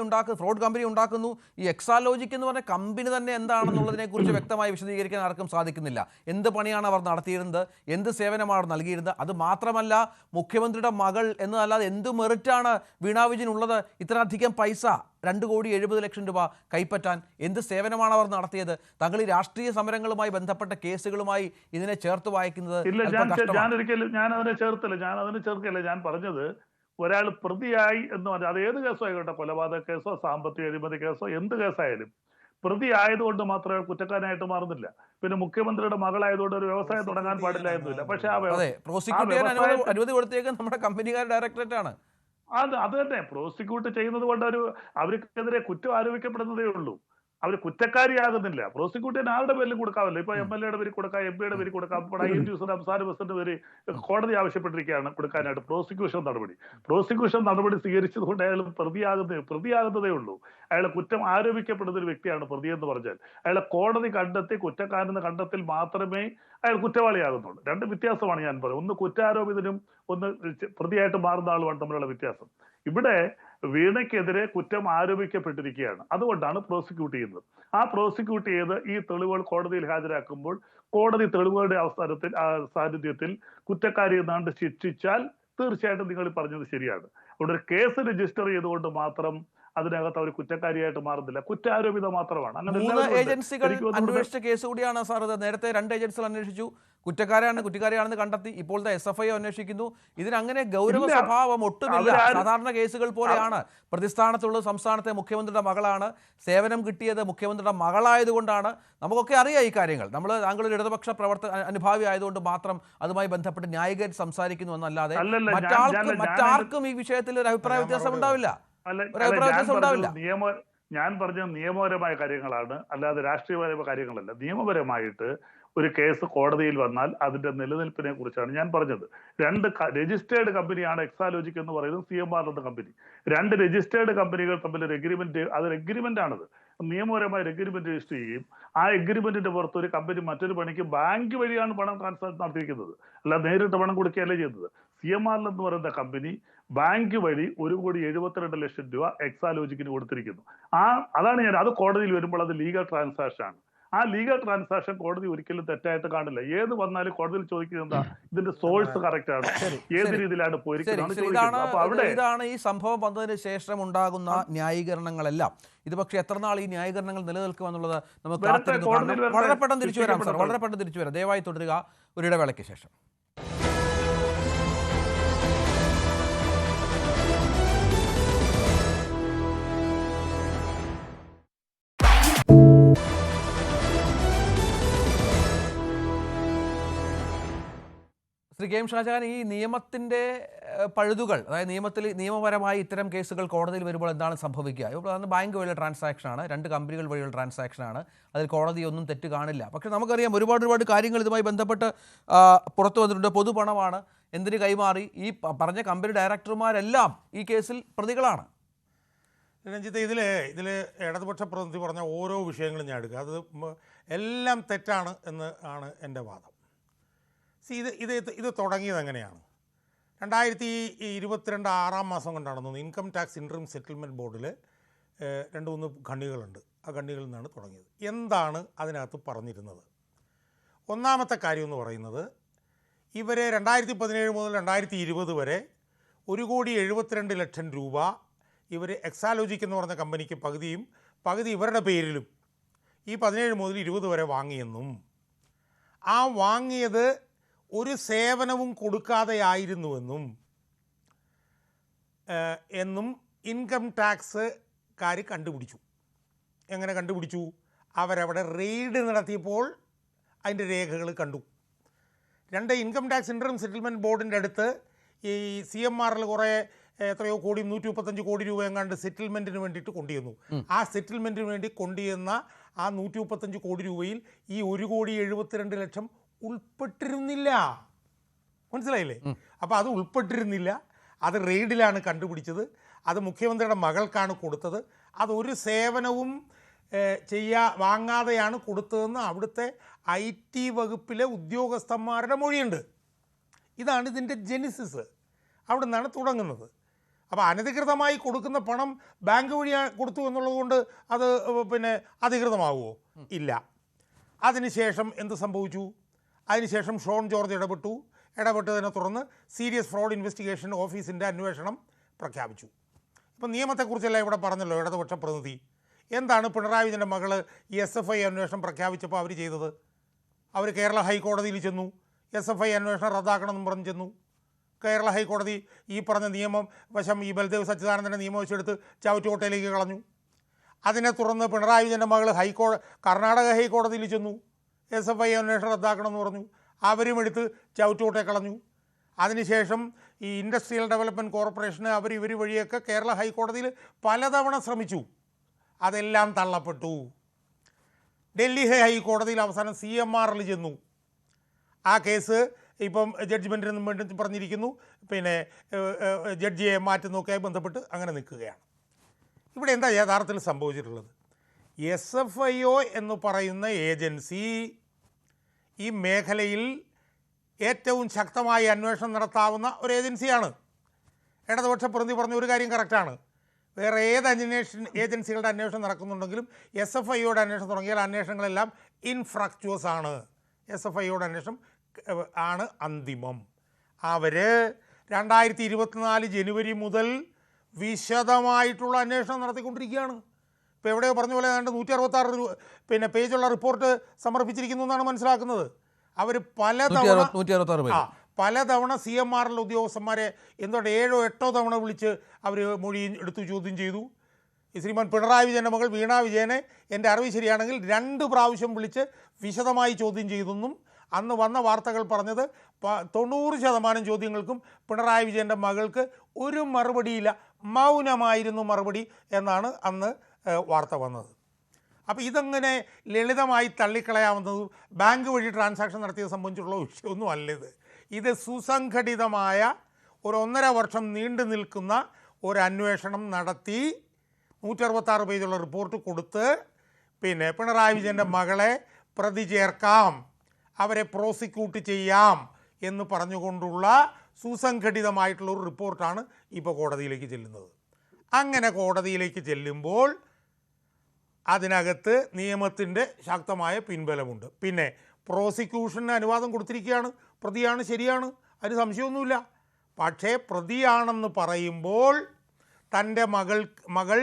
ഉണ്ടാക്കുന്നു. ഈ എക്സാലോജിക് എന്ന് പറഞ്ഞ കമ്പനി തന്നെ എന്താണെന്നുള്ളതിനെ കുറിച്ച് വ്യക്തമായി വിശദീകരിക്കാൻ ആർക്കും സാധിക്കുന്നില്ല. എന്ത് പണിയാണ് അവർ നടത്തിയിരുന്നത്, എന്ത് സേവനമാണ് നൽകിയിരുന്നത്? അത് മാത്രമല്ല, മുഖ്യമന്ത്രിയുടെ മകൾ എന്നതല്ലാതെ എന്ത് മെറിറ്റാണ് വീണ വിജയൻ ഉള്ളത്? ഇത്രയധികം പൈസ 2,70,00,000 രൂപ കൈപ്പറ്റാൻ എന്ത് സേവനമാണ് അവർ നടത്തിയത്? താങ്കൾ ഈ രാഷ്ട്രീയ സമരങ്ങളുമായി ബന്ധപ്പെട്ട കേസുകളുമായി ഇതിനെ ചേർത്ത് വായിക്കുന്നത് ഞാൻ അതിനെ ചേർക്കില്ല. ഞാൻ പറഞ്ഞത് ഒരാൾ പ്രതിയായി എന്ന് പറഞ്ഞാൽ അത് ഏത് കേസോ ആയിക്കോട്ടെ, കൊലപാതക കേസോ സാമ്പത്തിക അഴിമതി കേസോ എന്ത് കേസായാലും പ്രതി ആയതുകൊണ്ട് മാത്രമേ കുറ്റക്കാരനായിട്ട് മാറുന്നില്ല. പിന്നെ മുഖ്യമന്ത്രിയുടെ മകളായതുകൊണ്ട് ഒരു വ്യവസായം തുടങ്ങാൻ പാടില്ലായിരുന്നില്ല. പക്ഷെ അനുമതി കൊടുത്തേക്ക് നമ്മുടെ കമ്പനിക്കാരുടെ ഡയറക്ടറേറ്റ് ആണ്. അത് തന്നെ പ്രോസിക്യൂട്ട് ചെയ്യുന്നത് കൊണ്ട് അവർക്കെതിരെ കുറ്റം ആരോപിക്കപ്പെടുന്നതേ ഉള്ളൂ. അവർ കുറ്റക്കാരിയാകുന്നില്ല. പ്രോസിക്യൂട്ടിന് ആരുടെ പേരിലും കൊടുക്കാമല്ലോ. ഇപ്പൊ MLA-യുടെ പേര് കൊടുക്കാം, MP-യുടെ പേര് കൊടുക്കാം. ഇപ്പോൾ INTUC സംസ്ഥാന പ്രസിഡന്റ് പേര് കോടതി ആവശ്യപ്പെട്ടിരിക്കുകയാണ് കൊടുക്കാനായിട്ട് പ്രോസിക്യൂഷൻ നടപടി സ്വീകരിച്ചതുകൊണ്ട് അയാൾ പ്രതിയാകുന്നതേ ഉള്ളൂ. അയാളെ കുറ്റം ആരോപിക്കപ്പെടുന്ന ഒരു വ്യക്തിയാണ് പ്രതി എന്ന് പറഞ്ഞാൽ. അയാളെ കോടതി കണ്ടെത്തി കുറ്റക്കാരെന്ന് കണ്ടെത്തിൽ മാത്രമേ അയാൾ കുറ്റവാളിയാകുന്നുള്ളൂ. രണ്ട് വ്യത്യാസമാണ് ഞാൻ പറയുന്നത്. ഒന്ന് കുറ്റാരോപിതനും ഒന്ന് പ്രതിയായിട്ട് മാറുന്ന ആളുമാണ് തമ്മിലുള്ള വ്യത്യാസം. ഇവിടെ വീണയ്ക്കെതിരെ കുറ്റം ആരോപിക്കപ്പെട്ടിരിക്കുകയാണ്. അതുകൊണ്ടാണ് പ്രോസിക്യൂട്ട് ചെയ്യുന്നത്. ആ പ്രോസിക്യൂട്ട് ചെയ്ത് ഈ തെളിവുകൾ കോടതിയിൽ ഹാജരാക്കുമ്പോൾ കോടതി തെളിവുകളുടെ സാന്നിധ്യത്തിൽ കുറ്റക്കാരി എന്നാണ്ട് ശിക്ഷിച്ചാൽ തീർച്ചയായിട്ടും നിങ്ങൾ പറഞ്ഞത് ശരിയാണ്. അവിടെ ഒരു കേസ് രജിസ്റ്റർ ചെയ്തുകൊണ്ട് മാത്രം അതിനകത്ത് അവർ കുറ്റക്കാരിയായിട്ട് മാറുന്നില്ല, കുറ്റാരോപിത മാത്രമാണ്. അങ്ങനെ 3 ഏജൻസികൾ അന്വേഷിച്ച കേസ് കൂടിയാണ് സാർ ഇത്. നേരത്തെ 2 ഏജൻസികൾ അന്വേഷിച്ചു, കുറ്റക്കാരിയാണെന്ന് കണ്ടെത്തി. ഇപ്പോഴത്തെ SFI അന്വേഷിക്കുന്നു. ഇതിനങ്ങനെ ഗൗരവ സ്വഭാവം ഒട്ടുമില്ല. സാധാരണ കേസുകൾ പോലെയാണ്. പ്രതിസ്ഥാനത്തുള്ളത് സംസ്ഥാനത്തെ മുഖ്യമന്ത്രിയുടെ മകളാണ്, സേവനം കിട്ടിയത് മുഖ്യമന്ത്രിയുടെ മകളായതുകൊണ്ടാണ്. നമുക്കൊക്കെ അറിയാം ഈ കാര്യങ്ങൾ. താങ്കളൊരു ഇടതുപക്ഷ അനുഭാവി ആയതുകൊണ്ട് മാത്രം അതുമായി ബന്ധപ്പെട്ട് ന്യായീകരിച്ച് സംസാരിക്കുന്നു എന്നല്ലാതെ മറ്റാർക്കും ഈ വിഷയത്തിൽ ഒരു അഭിപ്രായ വ്യത്യാസം ഉണ്ടാവില്ല. ഞാൻ പറഞ്ഞ നിയമപരമായ കാര്യങ്ങളാണ്, അല്ലാതെ രാഷ്ട്രീയപരമായ കാര്യങ്ങളല്ല. നിയമപരമായിട്ട് ഒരു കേസ് കോടതിയിൽ വന്നാൽ അതിന്റെ നിലനിൽപ്പിനെ കുറിച്ചാണ് ഞാൻ പറഞ്ഞത്. 2 രജിസ്റ്റേർഡ് കമ്പനിയാണ് എക്സാലോജിക് എന്ന് പറയുന്നത്, CMR എന്ന കമ്പനി. 2 രജിസ്റ്റേർഡ് കമ്പനികൾ തമ്മിൽ ഒരു എഗ്രിമെന്റ്, അതൊരു എഗ്രിമെന്റ് ആണത്. നിയമപരമായ എഗ്രിമെന്റ് രജിസ്റ്റർ ചെയ്യും. ആ എഗ്രിമെന്റിന്റെ പുറത്ത് ഒരു കമ്പനി മറ്റൊരു പണിക്ക് ബാങ്ക് വഴിയാണ് പണം ട്രാൻസ്ഫർ നടത്തിയിരിക്കുന്നത്, അല്ല നേരിട്ട് പണം കൊടുക്കുകയല്ലേ ചെയ്യുന്നത്. CMR എന്ന് പറയുന്ന കമ്പനി ബാങ്ക് വഴി 1,72,00,000 രൂപ എക്സാലോജിക്കിന് കൊടുത്തിരിക്കുന്നു. അതാണ് അത് കോടതിയിൽ വരുമ്പോൾ അത് ലീഗൽ ട്രാൻസാക്ഷൻ ആണ്. ആ ലീഗൽ ട്രാൻസാക്ഷൻ കോടതി ഒരിക്കലും തെറ്റായിട്ട് കാണില്ല. ഏത് വന്നാലും കോടതിയിൽ ചോദിക്കുന്നത് എന്താ, ഇതിന്റെ സോഴ്സ് കറക്റ്റ് ആണ്, ഏത് രീതിയിലാണ് പോയിരിക്കുന്നത്. ഇതാണ് ഈ സംഭവം വന്നതിന് ശേഷം ഉണ്ടാകുന്ന ന്യായീകരണങ്ങളെല്ലാം. ഇത് പക്ഷേ എത്ര നാൾ ഈ ന്യായീകരണങ്ങൾ നിലനിൽക്കുമെന്നുള്ളത് നമുക്ക് വളരെ പെട്ടെന്ന് തിരിച്ചു വരാം സാർ, വളരെ പെട്ടെന്ന് തിരിച്ചു വരാം. ദയവായി തുടരുക ഒരു ഇടവേളയ്ക്ക് ശേഷം. ശ്രീ KM ഷാജഹാൻ, ഈ നിയമത്തിൻ്റെ പഴുതുകൾ, അതായത് നിയമപരമായി ഇത്തരം കേസുകൾ കോടതിയിൽ വരുമ്പോൾ എന്താണ് സംഭവിക്കുക? ഇപ്പോൾ ബാങ്ക് വഴിയുള്ള ട്രാൻസാക്ഷനാണ്, 2 കമ്പനികൾ വഴിയുള്ള ട്രാൻസാക്ഷനാണ്, അതിൽ കോടതിയൊന്നും തെറ്റ് കാണില്ല. പക്ഷേ നമുക്കറിയാം ഒരുപാട് കാര്യങ്ങൾ ഇതുമായി ബന്ധപ്പെട്ട് പുറത്തു വന്നിട്ടുണ്ട്. പൊതുപണമാണ്, എന്തിന് കൈമാറി? ഈ പറഞ്ഞ കമ്പനി ഡയറക്ടർമാരെല്ലാം ഈ കേസിൽ പ്രതികളാണ്. രഞ്ജിത്ത്, ഇതിൽ ഇടതുപക്ഷ പ്രതിനിധി പറഞ്ഞ ഓരോ വിഷയങ്ങളും ഞാൻ എടുക്കുക, അത് എല്ലാം തെറ്റാണ് എന്ന് ആണ് എൻ്റെ വാദം. ഇത് തുടങ്ങിയത് എങ്ങനെയാണ്? 2022 6-ാം മാസം കൊണ്ടാണെന്ന് തോന്നുന്നു ഇൻകം ടാക്സ് ഇൻട്രീം സെറ്റിൽമെൻറ്റ് ബോർഡിൽ 2-3 ഖണ്ഡികളുണ്ട്. ആ ഖണ്ഡികളിൽ നിന്നാണ് തുടങ്ങിയത്. എന്താണ് അതിനകത്ത് പറഞ്ഞിരുന്നത്? ഒന്നാമത്തെ കാര്യം എന്ന് പറയുന്നത്, ഇവരെ 2017 മുതൽ 2020 വരെ 1,72,00,000 രൂപ ഇവർ എക്സാലോജിക് എന്ന് പറഞ്ഞ കമ്പനിക്ക് പകുതി ഇവരുടെ പേരിലും ഈ 17 മുതൽ 20 വരെ വാങ്ങിയെന്നും, ആ വാങ്ങിയത് ഒരു സേവനവും കൊടുക്കാതെയായിരുന്നുവെന്നും ഇൻകം ടാക്സുകാർ കണ്ടുപിടിച്ചു. എങ്ങനെ കണ്ടുപിടിച്ചു? അവരവിടെ റെയ്ഡ് നടത്തിയപ്പോൾ അതിൻ്റെ രേഖകൾ കണ്ടു. 2 ഇൻകം ടാക്സ് ഇൻട്രീം സെറ്റിൽമെൻറ്റ് ബോർഡിൻ്റെ അടുത്ത് ഈ CMRൽ കുറേ എത്രയോ കോടി 135 കോടി രൂപ എങ്ങാണ്ട് സെറ്റിൽമെൻറ്റിന് വേണ്ടിയിട്ട് കൊണ്ടുവന്നു. ആ സെറ്റിൽമെൻറ്റിന് വേണ്ടി കൊണ്ടുവന്ന ആ 135 കോടി രൂപയിൽ ഈ 1,72,00,000 ഉൾപ്പെട്ടിരുന്നില്ല. മനസ്സിലായില്ലേ? അപ്പോൾ അത് ഉൾപ്പെട്ടിരുന്നില്ല. അത് റെയ്ഡിലാണ് കണ്ടുപിടിച്ചത്. അത് മുഖ്യമന്ത്രിയുടെ മകൾക്കാണ് കൊടുത്തത്. അതൊരു സേവനവും വാങ്ങാതെയാണ് കൊടുത്തതെന്ന് അവിടുത്തെ IT വകുപ്പിലെ ഉദ്യോഗസ്ഥന്മാരുടെ മൊഴിയുണ്ട്. ഇതാണ് ഇതിൻ്റെ ജെനിസിസ്. അവിടെ നിന്നാണ് തുടങ്ങുന്നത്. അപ്പോൾ അനധികൃതമായി കൊടുക്കുന്ന പണം ബാങ്ക് വഴി കൊടുത്തു എന്നുള്ളത് കൊണ്ട് അത് അധികൃതമാവുമോ? ഇല്ല. അതിനുശേഷം എന്ത് സംഭവിച്ചു? അതിനുശേഷം ഷോൺ ജോർജ് ഇടപെട്ടതിനെ തുടർന്ന് സീരിയസ് ഫ്രോഡ് ഇൻവെസ്റ്റിഗേഷൻ ഓഫീസിൻ്റെ അന്വേഷണം പ്രഖ്യാപിച്ചു. ഇപ്പം നിയമത്തെക്കുറിച്ചല്ല ഇവിടെ പറഞ്ഞല്ലോ ഇടതുപക്ഷ പ്രതിനിധി. എന്താണ് പിണറായി വിജയൻ്റെ മകൾ SFI അന്വേഷണം പ്രഖ്യാപിച്ചപ്പോൾ അവർ ചെയ്തത്? അവർ കേരള ഹൈക്കോടതിയിൽ ചെന്നു, SFI അന്വേഷണം റദ്ദാക്കണമെന്നും പറഞ്ഞ് ചെന്നു. കേരള ഹൈക്കോടതി ഈ പറഞ്ഞ നിയമം വശം ഈ ബൽദേവ് സച്ചിദാനന്ദൻ്റെ നിയമം വെച്ചെടുത്ത് ചവറ്റുകോട്ടയിലേക്ക് കളഞ്ഞു. അതിനെ തുടർന്ന് പിണറായി വിജയൻ്റെ മകൾ കർണാടക ഹൈക്കോടതിയിൽ ചെന്നു, SFI അന്വേഷണം റദ്ദാക്കണമെന്ന് പറഞ്ഞു. അവരും എടുത്ത് ചവറ്റുകോട്ടയെ കളഞ്ഞു. അതിനുശേഷം ഈ ഇൻഡസ്ട്രിയൽ ഡെവലപ്മെൻറ്റ് കോർപ്പറേഷന് ഇവർ വഴിയൊക്കെ കേരള ഹൈക്കോടതിയിൽ പലതവണ ശ്രമിച്ചു. അതെല്ലാം തള്ളപ്പെട്ടു. ഡൽഹി ഹൈക്കോടതിയിൽ അവസാനം CMRൽ ചെന്നു. ആ കേസ് ഇപ്പം ജഡ്ജ്മെൻറ്റിനും വേണ്ടി പറഞ്ഞിരിക്കുന്നു. ജഡ്ജിയെ മാറ്റുന്നതൊക്കെയായി ബന്ധപ്പെട്ട് അങ്ങനെ നിൽക്കുകയാണ്. ഇവിടെ എന്താ യഥാർത്ഥത്തിൽ സംഭവിച്ചിട്ടുള്ളത്? SFIO എന്ന് പറയുന്ന ഏജൻസി ഈ മേഖലയിൽ ഏറ്റവും ശക്തമായി അന്വേഷണം നടത്താവുന്ന ഒരു ഏജൻസിയാണ്. ഇടതുപക്ഷ പ്രതിനിധി പറഞ്ഞ ഒരു കാര്യം കറക്റ്റാണ്. വേറെ ഏത് ഏജൻസികളുടെ അന്വേഷണം നടക്കുന്നുണ്ടെങ്കിലും SFIOയുടെ അന്വേഷണം തുടങ്ങിയാൽ അന്വേഷണങ്ങളെല്ലാം ഇൻഫ്രക്ച്വസ് ആണ്. SFIOയുടെ അന്വേഷണം ആണ് അന്തിമം. അവർ 2024 ജനുവരി മുതൽ വിശദമായിട്ടുള്ള അന്വേഷണം നടത്തിക്കൊണ്ടിരിക്കുകയാണ്. ഇപ്പോൾ എവിടെയോ പറഞ്ഞ പോലെ 166 പേജുള്ള റിപ്പോർട്ട് സമർപ്പിച്ചിരിക്കുന്നു എന്നാണ് മനസ്സിലാക്കുന്നത്. അവർ പലതവണ CMRൽ ഉദ്യോഗസ്ഥന്മാരെ 7-8 തവണ വിളിച്ച് അവർ മൊഴി എടുത്തു ചോദ്യം ചെയ്തു. ഈ ശ്രീമാൻ പിണറായി വിജയൻ്റെ മകൾ വീണ വിജയനെ എൻ്റെ അറിവ് ശരിയാണെങ്കിൽ 2 പ്രാവശ്യം വിളിച്ച് വിശദമായി ചോദ്യം ചെയ്തെന്നും അന്ന് വന്ന വാർത്തകൾ പറഞ്ഞത് 90% ചോദ്യങ്ങൾക്കും പിണറായി വിജയൻ്റെ മകൾക്ക് ഒരു മറുപടിയില്ല, മൗനമായിരുന്നു മറുപടി എന്നാണ് അന്ന് വാർത്ത വന്നത്. അപ്പോൾ ഇതങ്ങനെ ലളിതമായി തള്ളിക്കളയാവുന്നതും ബാങ്ക് വഴി ട്രാൻസാക്ഷൻ നടത്തിയത് സംബന്ധിച്ചുള്ള വിഷയമൊന്നും അല്ല. ഇത് സുസംഘടിതമായ 1.5 വർഷം നീണ്ടു നിൽക്കുന്ന ഒരു അന്വേഷണം നടത്തി 166 പേജുള്ള റിപ്പോർട്ട് കൊടുത്ത് പിണറായി വിജയൻ്റെ മകളെ പ്രതി ചേർക്കാം, അവരെ പ്രോസിക്യൂട്ട് ചെയ്യാം എന്ന് പറഞ്ഞുകൊണ്ടുള്ള സുസംഘടിതമായിട്ടുള്ള ഒരു റിപ്പോർട്ടാണ് ഇപ്പോൾ കോടതിയിലേക്ക് ചെല്ലുന്നത്. അങ്ങനെ കോടതിയിലേക്ക് ചെല്ലുമ്പോൾ അതിനകത്ത് നിയമത്തിൻ്റെ ശക്തമായ പിൻബലമുണ്ട്. പ്രോസിക്യൂഷന് അനുവാദം കൊടുത്തിരിക്കുകയാണ്. പ്രതിയാണ്, ശരിയാണ്, അതിന് സംശയമൊന്നുമില്ല. പക്ഷേ പ്രതിയാണെന്ന് പറയുമ്പോൾ തൻ്റെ മകൾ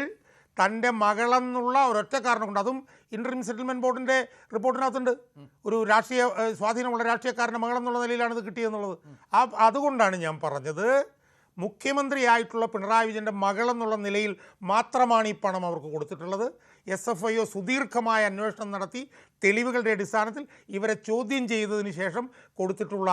തൻ്റെ മകളെന്നുള്ള ഒരൊറ്റ കാരണം കൊണ്ട്, അതും ഇൻട്രീം സെറ്റിൽമെൻറ്റ് ബോർഡിൻ്റെ റിപ്പോർട്ടിനകത്തുണ്ട്, ഒരു രാഷ്ട്രീയ സ്വാധീനമുള്ള രാഷ്ട്രീയക്കാരൻ്റെ മകളെന്നുള്ള നിലയിലാണ് ഇത് കിട്ടിയെന്നുള്ളത്. അതുകൊണ്ടാണ് ഞാൻ പറഞ്ഞത്, മുഖ്യമന്ത്രിയായിട്ടുള്ള പിണറായി വിജയൻ്റെ മകളെന്നുള്ള നിലയിൽ മാത്രമാണ് ഈ പണം അവർക്ക് കൊടുത്തിട്ടുള്ളത്. SFIO സുദീർഘമായ അന്വേഷണം നടത്തി തെളിവുകളുടെ അടിസ്ഥാനത്തിൽ ഇവരെ ചോദ്യം ചെയ്തതിന് ശേഷം കൊടുത്തിട്ടുള്ള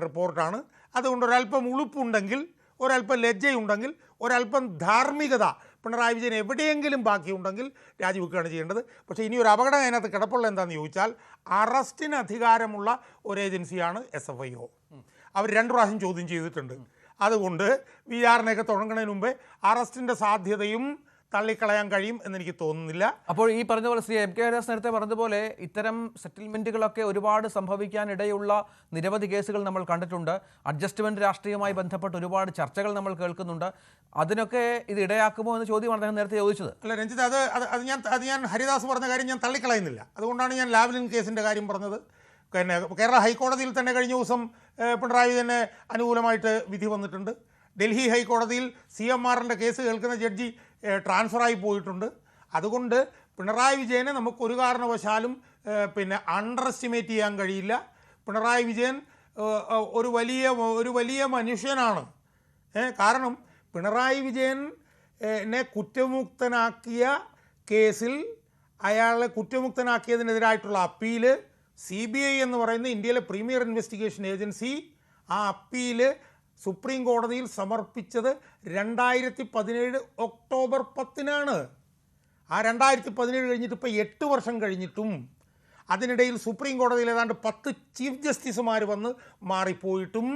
റിപ്പോർട്ടാണ്. അതുകൊണ്ട് ഒരല്പം ഉളുപ്പുണ്ടെങ്കിൽ, ഒരല്പം ലജ്ജയുണ്ടെങ്കിൽ, ഒരല്പം ധാർമ്മികത പിണറായി വിജയൻ എവിടെയെങ്കിലും ബാക്കിയുണ്ടെങ്കിൽ രാജിവെക്കുകയാണ് ചെയ്യേണ്ടത്. പക്ഷേ ഇനി ഒരു അപകടം അതിനകത്ത് കിടപ്പുള്ള എന്താണെന്ന് ചോദിച്ചാൽ, അറസ്റ്റിന് അധികാരമുള്ള ഒരു ഏജൻസിയാണ് SFIO. അവർ 2 പ്രാവശ്യം ചോദ്യം ചെയ്തിട്ടുണ്ട്. അതുകൊണ്ട് വിചാരണയൊക്കെ തുടങ്ങുന്നതിന് മുമ്പേ അറസ്റ്റിൻ്റെ സാധ്യതയും തള്ളിക്കളയാൻ കഴിയും എന്നെനിക്ക് തോന്നുന്നില്ല. അപ്പോൾ ഈ പറഞ്ഞ പോലെ ശ്രീ MK ഹരിദാസ് നേരത്തെ പറഞ്ഞതുപോലെ ഇത്തരം സെറ്റിൽമെൻറ്റുകളൊക്കെ ഒരുപാട് സംഭവിക്കാനിടയുള്ള നിരവധി കേസുകൾ നമ്മൾ കണ്ടിട്ടുണ്ട്. അഡ്ജസ്റ്റ്മെൻറ്റ് രാഷ്ട്രീയവുമായി ബന്ധപ്പെട്ട് ഒരുപാട് ചർച്ചകൾ നമ്മൾ കേൾക്കുന്നുണ്ട്. അതിനൊക്കെ ഇത് ഇടയാക്കുമോ എന്ന ചോദ്യമാണ് അദ്ദേഹം നേരത്തെ ചോദിച്ചത്. അല്ല രഞ്ജിത്ത്, അത് ഞാൻ ഹരിദാസ് പറഞ്ഞ കാര്യം ഞാൻ തള്ളിക്കളയുന്നില്ല. അതുകൊണ്ടാണ് ഞാൻ ലാവ്ലിൻ കേസിൻ്റെ കാര്യം പറഞ്ഞത്. പിന്നെ കേരള ഹൈക്കോടതിയിൽ തന്നെ കഴിഞ്ഞ ദിവസം പിണറായി വിജയന് അനുകൂലമായിട്ട് വിധി വന്നിട്ടുണ്ട്. ഡൽഹി ഹൈക്കോടതിയിൽ CMRൻ്റെ കേസ് കേൾക്കുന്ന ജഡ്ജി ട്രാൻസ്ഫറായി പോയിട്ടുണ്ട്. അതുകൊണ്ട് പിണറായി വിജയനെ നമുക്കൊരു കാരണവശാലും അണ്ടർ എസ്റ്റിമേറ്റ് ചെയ്യാൻ കഴിയില്ല. പിണറായി വിജയൻ ഒരു വലിയ മനുഷ്യനാണ്. കാരണം പിണറായി വിജയനെ കുറ്റമുക്തനാക്കിയ കേസിൽ അയാളെ കുറ്റമുക്തനാക്കിയതിനെതിരായിട്ടുള്ള അപ്പീല് CBI എന്ന് പറയുന്ന ഇന്ത്യയിലെ പ്രീമിയർ ഇൻവെസ്റ്റിഗേഷൻ ഏജൻസി ആ അപ്പീല് സുപ്രീം കോടതിയിൽ സമർപ്പിച്ചത് 2017 ഒക്ടോബർ 10-നാണ്. ആ 2017 കഴിഞ്ഞിട്ട് ഇപ്പോൾ 8 വർഷം കഴിഞ്ഞിട്ടും അതിനിടയിൽ സുപ്രീം കോടതിയിൽ ഏതാണ്ട് 10 ചീഫ് ജസ്റ്റിസുമാർ വന്ന് മാറിപ്പോയിട്ടും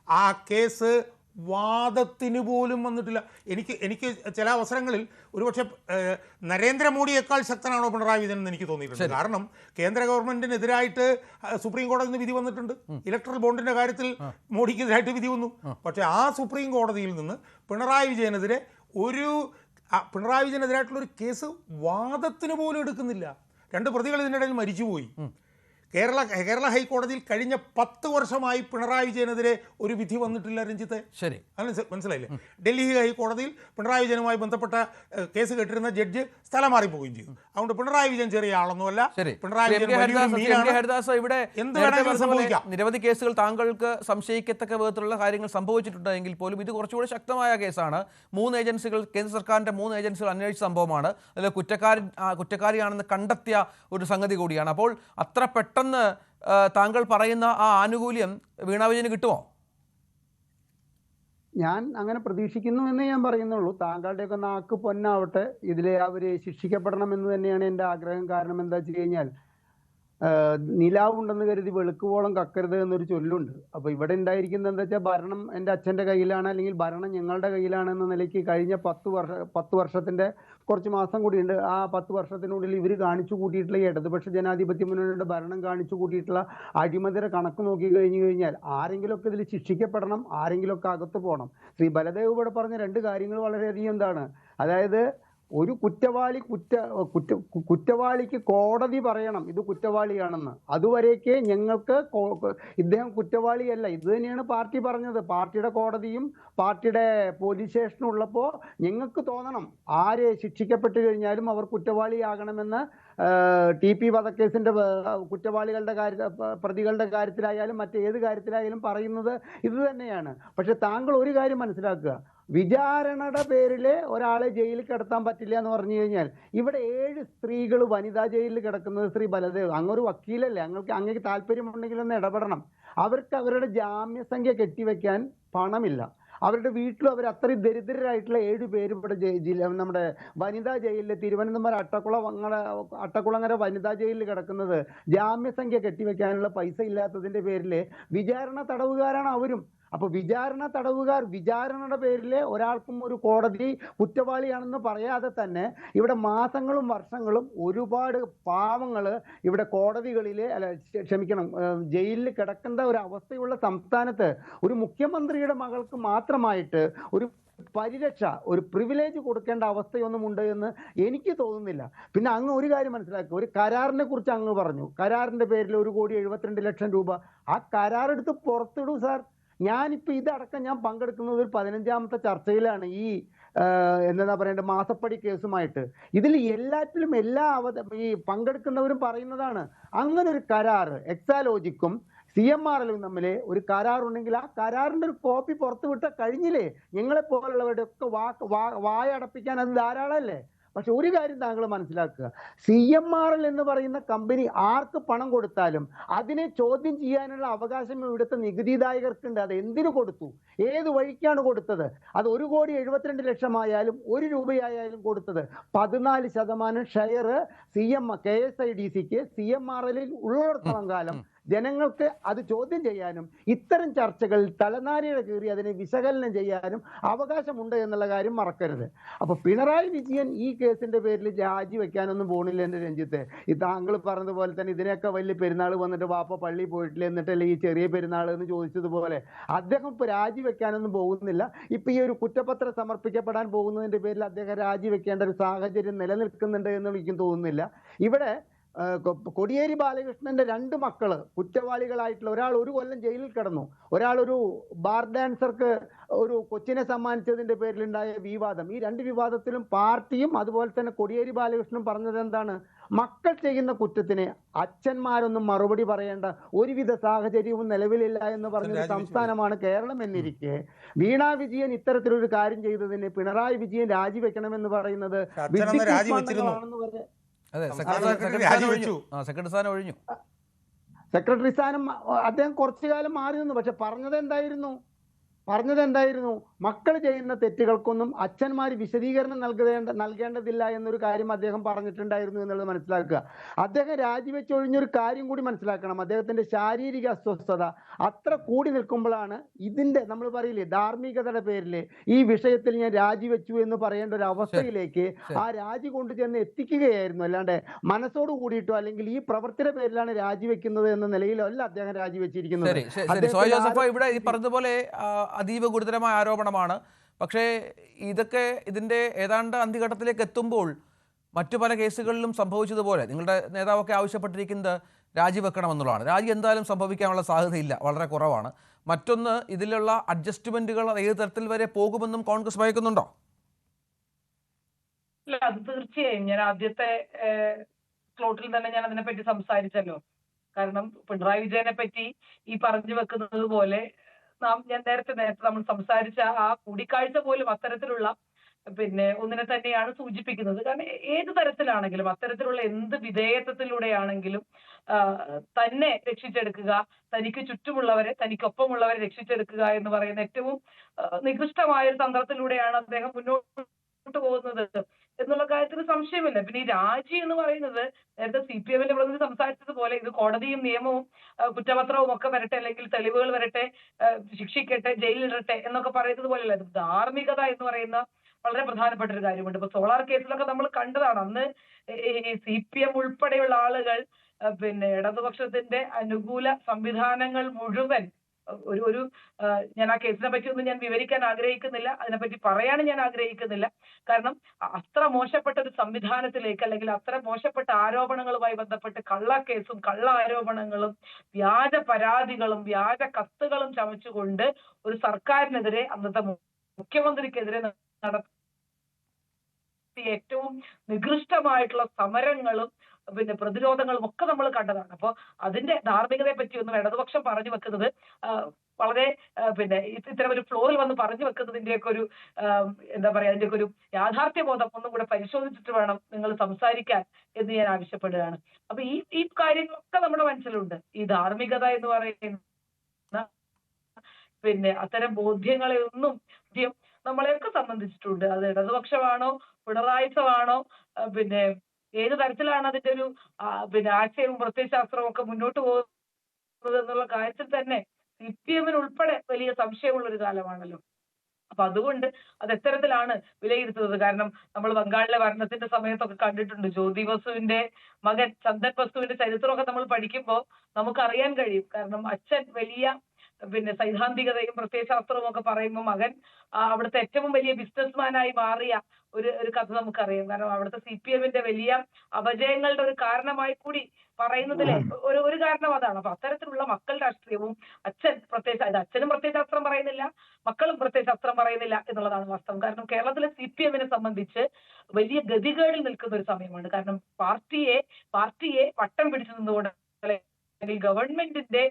ആ കേസ് വാദത്തിന് പോലും വന്നിട്ടില്ല. എനിക്ക് ചില അവസരങ്ങളിൽ ഒരുപക്ഷെ നരേന്ദ്രമോദിയേക്കാൾ ശക്തനാണോ പിണറായി വിജയൻ എന്ന് എനിക്ക് തോന്നിയിട്ടുണ്ട്. കാരണം കേന്ദ്ര ഗവൺമെൻറ്റിനെതിരായിട്ട് സുപ്രീം കോടതിയിൽ നിന്ന് വിധി വന്നിട്ടുണ്ട്. ഇലക്ട്രൽ ബോണ്ടിൻ്റെ കാര്യത്തിൽ മോഡിക്കെതിരായിട്ട് വിധി വന്നു. പക്ഷേ ആ സുപ്രീം കോടതിയിൽ നിന്ന് പിണറായി വിജയനെതിരായിട്ടുള്ളൊരു കേസ് വാദത്തിന് പോലും എടുക്കുന്നില്ല. 2 പ്രതികൾ ഇതിനിടയിൽ മരിച്ചുപോയി. കേരള ഹൈക്കോടതിയിൽ കഴിഞ്ഞ 10 വർഷമായി പിണറായി വിജയനെതിരെ ഒരു വിധി വന്നിട്ടില്ല രഞ്ജിത്തെ. ശരി, മനസ്സിലായില്ലേ? ഡൽഹി ഹൈക്കോടതിയിൽ പിണറായി വിജയനുമായി ബന്ധപ്പെട്ട കേസ് കേട്ടിരുന്ന ജഡ്ജ് സ്ഥലം മാറിപ്പോവുകയും ചെയ്തു. അതുകൊണ്ട് പിണറായി വിജയൻ ചെറിയ ആളൊന്നുമല്ല. പിണറായി നിരവധി കേസുകൾ താങ്കൾക്ക് സംശയിക്കത്തക്ക വിധത്തിലുള്ള കാര്യങ്ങൾ സംഭവിച്ചിട്ടുണ്ടെങ്കിൽ പോലും ഇത് കുറച്ചുകൂടി ശക്തമായ കേസാണ്. 3 ഏജൻസികൾ, കേന്ദ്ര സർക്കാരിൻ്റെ 3 ഏജൻസികൾ അന്വേഷിച്ച സംഭവമാണ്. അതിൽ കുറ്റക്കാരിയാണെന്ന് കണ്ടെത്തിയ ഒരു സംഗതി കൂടിയാണ്. അപ്പോൾ അത്ര പെട്ടെന്ന് താങ്കൾ പറയുന്ന ആ ആനുകൂല്യം വീണാ വിജയന് കിട്ടുമോ? ഞാൻ അങ്ങനെ പ്രതീക്ഷിക്കുന്നു എന്നേ ഞാൻ പറയുന്നുള്ളൂ. താങ്കളുടെയൊക്കെ നാക്ക് പൊന്നാവട്ടെ. ഇതിലെ അവര് ശിക്ഷിക്കപ്പെടണം എന്ന് തന്നെയാണ് എൻ്റെ ആഗ്രഹം. കാരണം എന്താ വെച്ച് കഴിഞ്ഞാൽ നിലാവുണ്ടെന്ന് കരുതി വെളുക്കുവോളം കക്കരുത് എന്നൊരു ചൊല്ലുണ്ട്. അപ്പൊ ഇവിടെ ഉണ്ടായിരിക്കുന്നത് എന്താ വെച്ചാൽ, ഭരണം എൻ്റെ അച്ഛൻ്റെ കയ്യിലാണ്, അല്ലെങ്കിൽ ഭരണം ഞങ്ങളുടെ കയ്യിലാണ് എന്ന നിലയ്ക്ക് കഴിഞ്ഞ 10 വർഷത്തിന്റെ കുറച്ച് മാസം കൂടിയുണ്ട്. ആ 10 വർഷത്തിനുള്ളിൽ ഇവർ കാണിച്ചു കൂട്ടിയിട്ടുള്ള ഈ ഇടതുപക്ഷ ജനാധിപത്യ മുന്നണിയുടെ ഭരണം കാണിച്ചു കൂട്ടിയിട്ടുള്ള അഴിമതിയുടെ കണക്ക് നോക്കി കഴിഞ്ഞു കഴിഞ്ഞാൽ ആരെങ്കിലുമൊക്കെ ഇതിൽ ശിക്ഷിക്കപ്പെടണം, ആരെങ്കിലുമൊക്കെ അകത്ത് പോകണം. ശ്രീ ബലദേവ് ഇവിടെ പറഞ്ഞ 2 കാര്യങ്ങൾ വളരെയധികം എന്താണ്, അതായത് ഒരു കുറ്റവാളിക്ക് കോടതി പറയണം ഇത് കുറ്റവാളിയാണെന്ന്. അതുവരേക്ക് ഞങ്ങൾക്ക് ഇദ്ദേഹം കുറ്റവാളിയല്ല. ഇത് തന്നെയാണ് പാർട്ടി പറഞ്ഞത്. പാർട്ടിയുടെ കോടതിയും പാർട്ടിയുടെ പോലീസ് സ്റ്റേഷനും ഉള്ളപ്പോൾ ഞങ്ങൾക്ക് തോന്നണം ആര് ശിക്ഷിക്കപ്പെട്ട് കഴിഞ്ഞാലും അവർ കുറ്റവാളിയാകണമെന്ന്. TP വധക്കേസിന്റെ പ്രതികളുടെ കാര്യത്തിലായാലും മറ്റേത് കാര്യത്തിലായാലും പറയുന്നത് ഇത് തന്നെയാണ്. പക്ഷെ താങ്കൾ ഒരു കാര്യം മനസ്സിലാക്കുക, വിചാരണയുടെ പേരിൽ ഒരാളെ ജയിലിൽ കിടത്താൻ പറ്റില്ല എന്ന് പറഞ്ഞു കഴിഞ്ഞാൽ ഇവിടെ 7 സ്ത്രീകൾ വനിതാ ജയിലിൽ കിടക്കുന്നത് ശ്രീ ബലദേവ്, അങ്ങൊരു വക്കീലല്ലേ, അങ്ങേക്ക് താല്പര്യമുണ്ടെങ്കിൽ ഒന്ന് ഇടപെടണം. അവർക്ക് അവരുടെ ജാമ്യസംഖ്യ കെട്ടിവെക്കാൻ പണമില്ല. അവരുടെ വീട്ടിലും അവർ അത്രയും ദരിദ്രരായിട്ടുള്ള 7 പേര് ഇവിടെ നമ്മുടെ വനിതാ ജയിലിൽ, തിരുവനന്തപുരം അട്ടക്കുളങ്ങര വനിതാ ജയിലിൽ കിടക്കുന്നത് ജാമ്യസംഖ്യ കെട്ടിവെക്കാനുള്ള പൈസ ഇല്ലാത്തതിന്റെ പേരിൽ വിചാരണ തടവുകാരാണ് അവരും. അപ്പൊ വിചാരണയുടെ പേരിൽ ഒരാൾക്കും ഒരു കോടതി കുറ്റവാളിയാണെന്ന് പറയാതെ തന്നെ ഇവിടെ മാസങ്ങളും വർഷങ്ങളും ഒരുപാട് പാവങ്ങൾ ഇവിടെ ജയിലിൽ കിടക്കേണ്ട ഒരു അവസ്ഥയുള്ള സംസ്ഥാനത്ത് ഒരു മുഖ്യമന്ത്രിയുടെ മകൾക്ക് മാത്രമായിട്ട് ഒരു പരിരക്ഷ, ഒരു പ്രിവിലേജ് കൊടുക്കേണ്ട അവസ്ഥയൊന്നുമുണ്ട് എന്ന് എനിക്ക് തോന്നുന്നില്ല. പിന്നെ അങ്ങ് ഒരു കാര്യം മനസ്സിലാക്കുക, ഒരു കരാറിനെ കുറിച്ച് അങ്ങ് പറഞ്ഞു. കരാറിന്റെ പേരിൽ 1,72,00,000 രൂപ. ആ കരാറെടുത്ത് പുറത്തിടൂ സാർ. ഞാനിപ്പോൾ ഇതടക്കം ഞാൻ പങ്കെടുക്കുന്നത് ഒരു 15ാമത്തെ ചർച്ചയിലാണ് ഈ എന്താ പറയേണ്ടത് മാസപ്പടി കേസുമായിട്ട്. ഇതിൽ എല്ലാറ്റിലും ഈ പങ്കെടുക്കുന്നവരും പറയുന്നതാണ് അങ്ങനെ ഒരു കരാറ് എക്സാലോജിക്കും CMRലും തമ്മിൽ ഒരു കരാറുണ്ടെങ്കിൽ ആ കരാറിന്റെ ഒരു കോപ്പി പുറത്തു വിട്ടാൽ കഴിഞ്ഞില്ലേ. ഞങ്ങളെ പോലുള്ളവരുടെ ഒക്കെ വായ അടപ്പിക്കാൻ അത് ധാരാളമല്ലേ. പക്ഷെ ഒരു കാര്യം താങ്കൾ മനസ്സിലാക്കുക, CMRL എന്ന് പറയുന്ന കമ്പനി ആർക്ക് പണം കൊടുത്താലും അതിനെ ചോദ്യം ചെയ്യാനുള്ള അവകാശം ഇവിടുത്തെ നികുതിദായകർക്കുണ്ട്. അത് എന്തിനു കൊടുത്തു, ഏത് വഴിക്കാണ് കൊടുത്തത്, അത് 1,72,00,000 ആയാലും 1 രൂപയായാലും കൊടുത്തത് 14% ഷെയർ KSIDCക്ക് CMRLിൽ ഉള്ളിടത്തോളം കാലം ജനങ്ങൾക്ക് അത് ചോദ്യം ചെയ്യാനും ഇത്തരം ചർച്ചകളിൽ തലനാരിഴ കീറി അതിനെ വിശകലനം ചെയ്യാനും അവകാശമുണ്ട് എന്നുള്ള കാര്യം മറക്കരുത്. അപ്പൊ പിണറായി വിജയൻ ഈ കേസിന്റെ പേരിൽ രാജിവെക്കാനൊന്നും പോണില്ല. എന്റെ രഞ്ജിത്ത്, ഈ താങ്കൾ പറഞ്ഞതുപോലെ തന്നെ ഇതിനൊക്കെ വലിയ പെരുന്നാൾ വന്നിട്ട് വാപ്പ പള്ളി പോയിട്ടില്ല എന്നിട്ടല്ലേ ഈ ചെറിയ പെരുന്നാൾ എന്ന് ചോദിച്ചതുപോലെ അദ്ദേഹം ഇപ്പൊ രാജിവെക്കാനൊന്നും പോകുന്നില്ല. ഇപ്പൊ ഈ ഒരു കുറ്റപത്രം സമർപ്പിക്കപ്പെടാൻ പോകുന്നതിന്റെ പേരിൽ അദ്ദേഹം രാജിവെക്കേണ്ട ഒരു സാഹചര്യം നിലനിൽക്കുന്നുണ്ട് എന്ന് എനിക്കും തോന്നുന്നില്ല. ഇവിടെ കോടിയേരി ബാലകൃഷ്ണന്റെ 2 മക്കള് കുറ്റവാളികളായിട്ടുള്ള, ഒരാൾ 1 കൊല്ലം ജയിലിൽ കിടന്നു, ഒരാൾ ഒരു ബാർ ഡാൻസർക്ക് ഒരു കൊച്ചിനെ സമ്മാനിച്ചതിന്റെ പേരിലുണ്ടായ വിവാദം. ഈ 2 വിവാദത്തിലും പാർട്ടിയും അതുപോലെ തന്നെ കോടിയേരി ബാലകൃഷ്ണനും പറഞ്ഞത് എന്താണ്, മക്കൾ ചെയ്യുന്ന കുറ്റത്തിന് അച്ഛന്മാരൊന്നും മറുപടി പറയേണ്ട ഒരുവിധ സാഹചര്യവും നിലവിലില്ല എന്ന് പറഞ്ഞൊരു സംസ്ഥാനമാണ് കേരളം എന്നിരിക്കെ വീണ വിജയൻ ഇത്തരത്തിലൊരു കാര്യം ചെയ്തതിന് പിണറായി വിജയൻ രാജിവെക്കണമെന്ന് പറയുന്നത് അതെ, സെക്രട്ടറി സ്ഥാനം ഒഴിഞ്ഞു. സെക്രട്ടറി സ്ഥാനം അദ്ദേഹം കുറച്ചു കാലം മാറി നിന്നു. പക്ഷെ പറഞ്ഞത് എന്തായിരുന്നു, മക്കൾ ചെയ്യുന്ന തെറ്റുകൾക്കൊന്നും അച്ഛന്മാർ വിശദീകരണം നൽകേണ്ടതില്ല എന്നൊരു കാര്യം അദ്ദേഹം പറഞ്ഞിട്ടുണ്ടായിരുന്നു എന്നുള്ളത് മനസ്സിലാക്കുക. അദ്ദേഹം രാജിവെച്ചൊഴിഞ്ഞൊരു കാര്യം കൂടി മനസ്സിലാക്കണം, അദ്ദേഹത്തിന്റെ ശാരീരിക അസ്വസ്ഥത അത്ര കൂടി നിൽക്കുമ്പോഴാണ് ഇതിന്റെ, നമ്മൾ പറയില്ലേ, ധാർമ്മികതയുടെ പേരിൽ ഈ വിഷയത്തിൽ ഞാൻ രാജിവെച്ചു എന്ന് പറയേണ്ട ഒരു അവസ്ഥയിലേക്ക് ആ രാജി കൊണ്ടുചെന്ന് എത്തിക്കുകയായിരുന്നു. അല്ലാണ്ട് മനസ്സോട് കൂടിയിട്ടോ അല്ലെങ്കിൽ ഈ പ്രവൃത്തിയുടെ പേരിലാണ് രാജിവെക്കുന്നത് എന്ന നിലയിലോ അല്ല അദ്ദേഹം രാജിവെച്ചിരിക്കുന്നത്. ഇവിടെ ഈ പറഞ്ഞതുപോലെ അതീവ ഗുരുതരമായ ആരോപണമാണ്. പക്ഷേ ഇതിൻ്റെ ഏതാണ്ട് അന്ത്യഘട്ടത്തിലേക്ക് എത്തുമ്പോൾ മറ്റു പല കേസുകളിലും സംഭവിച്ചതുപോലെ നിങ്ങളുടെ നേതാവൊക്കെ ആവശ്യപ്പെട്ടിരിക്കുന്നത് രാജിവെക്കണമെന്നുള്ളതാണ്. രാജി എന്തായാലും സംഭവിക്കാനുള്ള സാധ്യതയില്ല, വളരെ കുറവാണ്. മറ്റൊന്ന്, ഇതിലുള്ള അഡ്ജസ്റ്റ്മെന്റുകൾ ഏത് തരത്തിൽ വരെ പോകുമെന്നും കോൺഗ്രസ് ഭയക്കുന്നുണ്ടോ? ഇല്ല, അത് തീർച്ചയായും ഞാൻ ആദ്യത്തെ സ്ലോട്ടിൽ തന്നെ ഞാൻ അതിനെപ്പറ്റി സംസാരിച്ചല്ലോ. കാരണം പിണറായി വിജയനെ പറ്റി ഈ പറഞ്ഞു വെക്കുന്നത് പോലെ ഞാൻ നേരത്തെ നമ്മൾ സംസാരിച്ച ആ കൂടിക്കാഴ്ച പോലും അത്തരത്തിലുള്ള ഒന്നിനെ തന്നെയാണ് സൂചിപ്പിക്കുന്നത്. കാരണം ഏത് തരത്തിലാണെങ്കിലും അത്തരത്തിലുള്ള എന്ത് വിധേയത്വത്തിലൂടെയാണെങ്കിലും തന്നെ രക്ഷിച്ചെടുക്കുക, തനിക്ക് ചുറ്റുമുള്ളവരെ, തനിക്കൊപ്പമുള്ളവരെ രക്ഷിച്ചെടുക്കുക എന്ന് പറയുന്ന ഏറ്റവും നികൃഷ്ടമായ ഒരു തന്ത്രത്തിലൂടെയാണ് അദ്ദേഹം മുന്നോട്ട് പോകുന്നത് എന്നുള്ള കാര്യത്തിൽ സംശയമില്ല. പിന്നെ ഈ രാജി എന്ന് പറയുന്നത് നേരത്തെ CPMന്റെ പ്രതിനിധി സംസാരിച്ചതുപോലെ ഇത് കോടതിയും നിയമവും കുറ്റപത്രവും ഒക്കെ വരട്ടെ, അല്ലെങ്കിൽ തെളിവുകൾ വരട്ടെ, ശിക്ഷിക്കട്ടെ, ജയിലിലിടട്ടെ എന്നൊക്കെ പറയുന്നത് പോലെയല്ല. ഇത് ധാർമ്മികത എന്ന് പറയുന്ന വളരെ പ്രധാനപ്പെട്ട ഒരു കാര്യമുണ്ട്. ഇപ്പൊ സോളാർ കേസിലൊക്കെ നമ്മൾ കണ്ടതാണ്. അന്ന് ഈ CPM ഉൾപ്പെടെയുള്ള ആളുകൾ ഇടതുപക്ഷത്തിന്റെ അനുകൂല സംവിധാനങ്ങൾ മുഴുവൻ ഒരു ഞാൻ ആ കേസിനെ പറ്റി ഒന്നും ഞാൻ വിവരിക്കാൻ ആഗ്രഹിക്കുന്നില്ല, അതിനെപ്പറ്റി പറയാനും ഞാൻ ആഗ്രഹിക്കുന്നില്ല. കാരണം അത്ര മോശപ്പെട്ട ഒരു സംവിധാനത്തിലേക്ക്, അല്ലെങ്കിൽ അത്ര മോശപ്പെട്ട ആരോപണങ്ങളുമായി ബന്ധപ്പെട്ട് കള്ളക്കേസും കള്ള ആരോപണങ്ങളും വ്യാജ പരാതികളും വ്യാജ കത്തുകളും ചമച്ചുകൊണ്ട് ഒരു സർക്കാരിനെതിരെ, അന്നത്തെ മുഖ്യമന്ത്രിക്കെതിരെ നടത്തിയ ഏറ്റവും നികൃഷ്ടമായിട്ടുള്ള സമരങ്ങളും പ്രതിരോധങ്ങളും ഒക്കെ നമ്മൾ കണ്ടതാണ്. അപ്പൊ അതിന്റെ ധാർമ്മികതയെ പറ്റി ഒന്നും ഇടതുപക്ഷം പറഞ്ഞു വെക്കുന്നത് വളരെ ഇത്തരം ഒരു ഫ്ലോറിൽ വന്ന് പറഞ്ഞു വെക്കുന്നതിന്റെയൊക്കെ ഒരു എന്താ പറയാ, അതിന്റെയൊക്കെ ഒരു യാഥാർത്ഥ്യബോധം ഒന്നും കൂടെ പരിശോധിച്ചിട്ട് വേണം നിങ്ങൾ സംസാരിക്കാൻ എന്ന് ഞാൻ ആവശ്യപ്പെടുകയാണ്. അപ്പൊ ഈ കാര്യങ്ങളൊക്കെ നമ്മുടെ മനസ്സിലുണ്ട്. ഈ ധാർമ്മികത എന്ന് പറയുന്ന അത്തരം ബോധ്യങ്ങളെ ഒന്നും നമ്മളെയൊക്കെ സംബന്ധിച്ചിട്ടുണ്ട്. അത് ഇടതുപക്ഷമാണോ പിണറായിസമാണോ ഏത് തരത്തിലാണ് അതിന്റെ ഒരു ആശയവും പ്രത്യയശാസ്ത്രവും ഒക്കെ മുന്നോട്ട് പോകുന്നത് എന്നുള്ള കാര്യത്തിൽ തന്നെ CPMന് ഉൾപ്പെടെ വലിയ സംശയമുള്ള ഒരു കാലമാണല്ലോ. അപ്പൊ അതുകൊണ്ട് അത് എത്തരത്തിലാണ് വിലയിരുത്തുന്നത്? കാരണം നമ്മൾ ബംഗാളിലെ ഭരണത്തിന്റെ സമയത്തൊക്കെ കണ്ടിട്ടുണ്ട്, ജ്യോതി ബസുവിന്റെ മകൻ ചന്ദൻ ബസുവിന്റെ ചരിത്രമൊക്കെ നമ്മൾ പഠിക്കുമ്പോൾ നമുക്കറിയാൻ കഴിയും. കാരണം അച്ഛൻ വലിയ സൈദ്ധാന്തികതയും പ്രത്യയശാസ്ത്രവും ഒക്കെ പറയുമ്പോൾ മകൻ അവിടുത്തെ ഏറ്റവും വലിയ ബിസിനസ്മാനായി മാറിയ ഒരു കഥ നമുക്കറിയാം. കാരണം അവിടുത്തെ CPMന്റെ വലിയ അപജയങ്ങളുടെ ഒരു കാരണമായി കൂടി പറയുന്നതിലെ ഒരു കാരണം അതാണ്. അപ്പൊ അത്തരത്തിലുള്ള മക്കൾ രാഷ്ട്രീയവും അച്ഛനും പ്രത്യയശാസ്ത്രം പറയുന്നില്ല, മക്കളും പ്രത്യയശാസ്ത്രം പറയുന്നില്ല എന്നുള്ളതാണ് വാസ്തവം. കാരണം കേരളത്തിലെ CPMനെ സംബന്ധിച്ച് വലിയ ഗതികേടിൽ നിൽക്കുന്ന ഒരു സമയമാണ്. കാരണം പാർട്ടിയെ വട്ടം പിടിച്ചു നിന്നുകൊണ്ട് അല്ലെങ്കിൽ ഗവൺമെന്റിന്റെ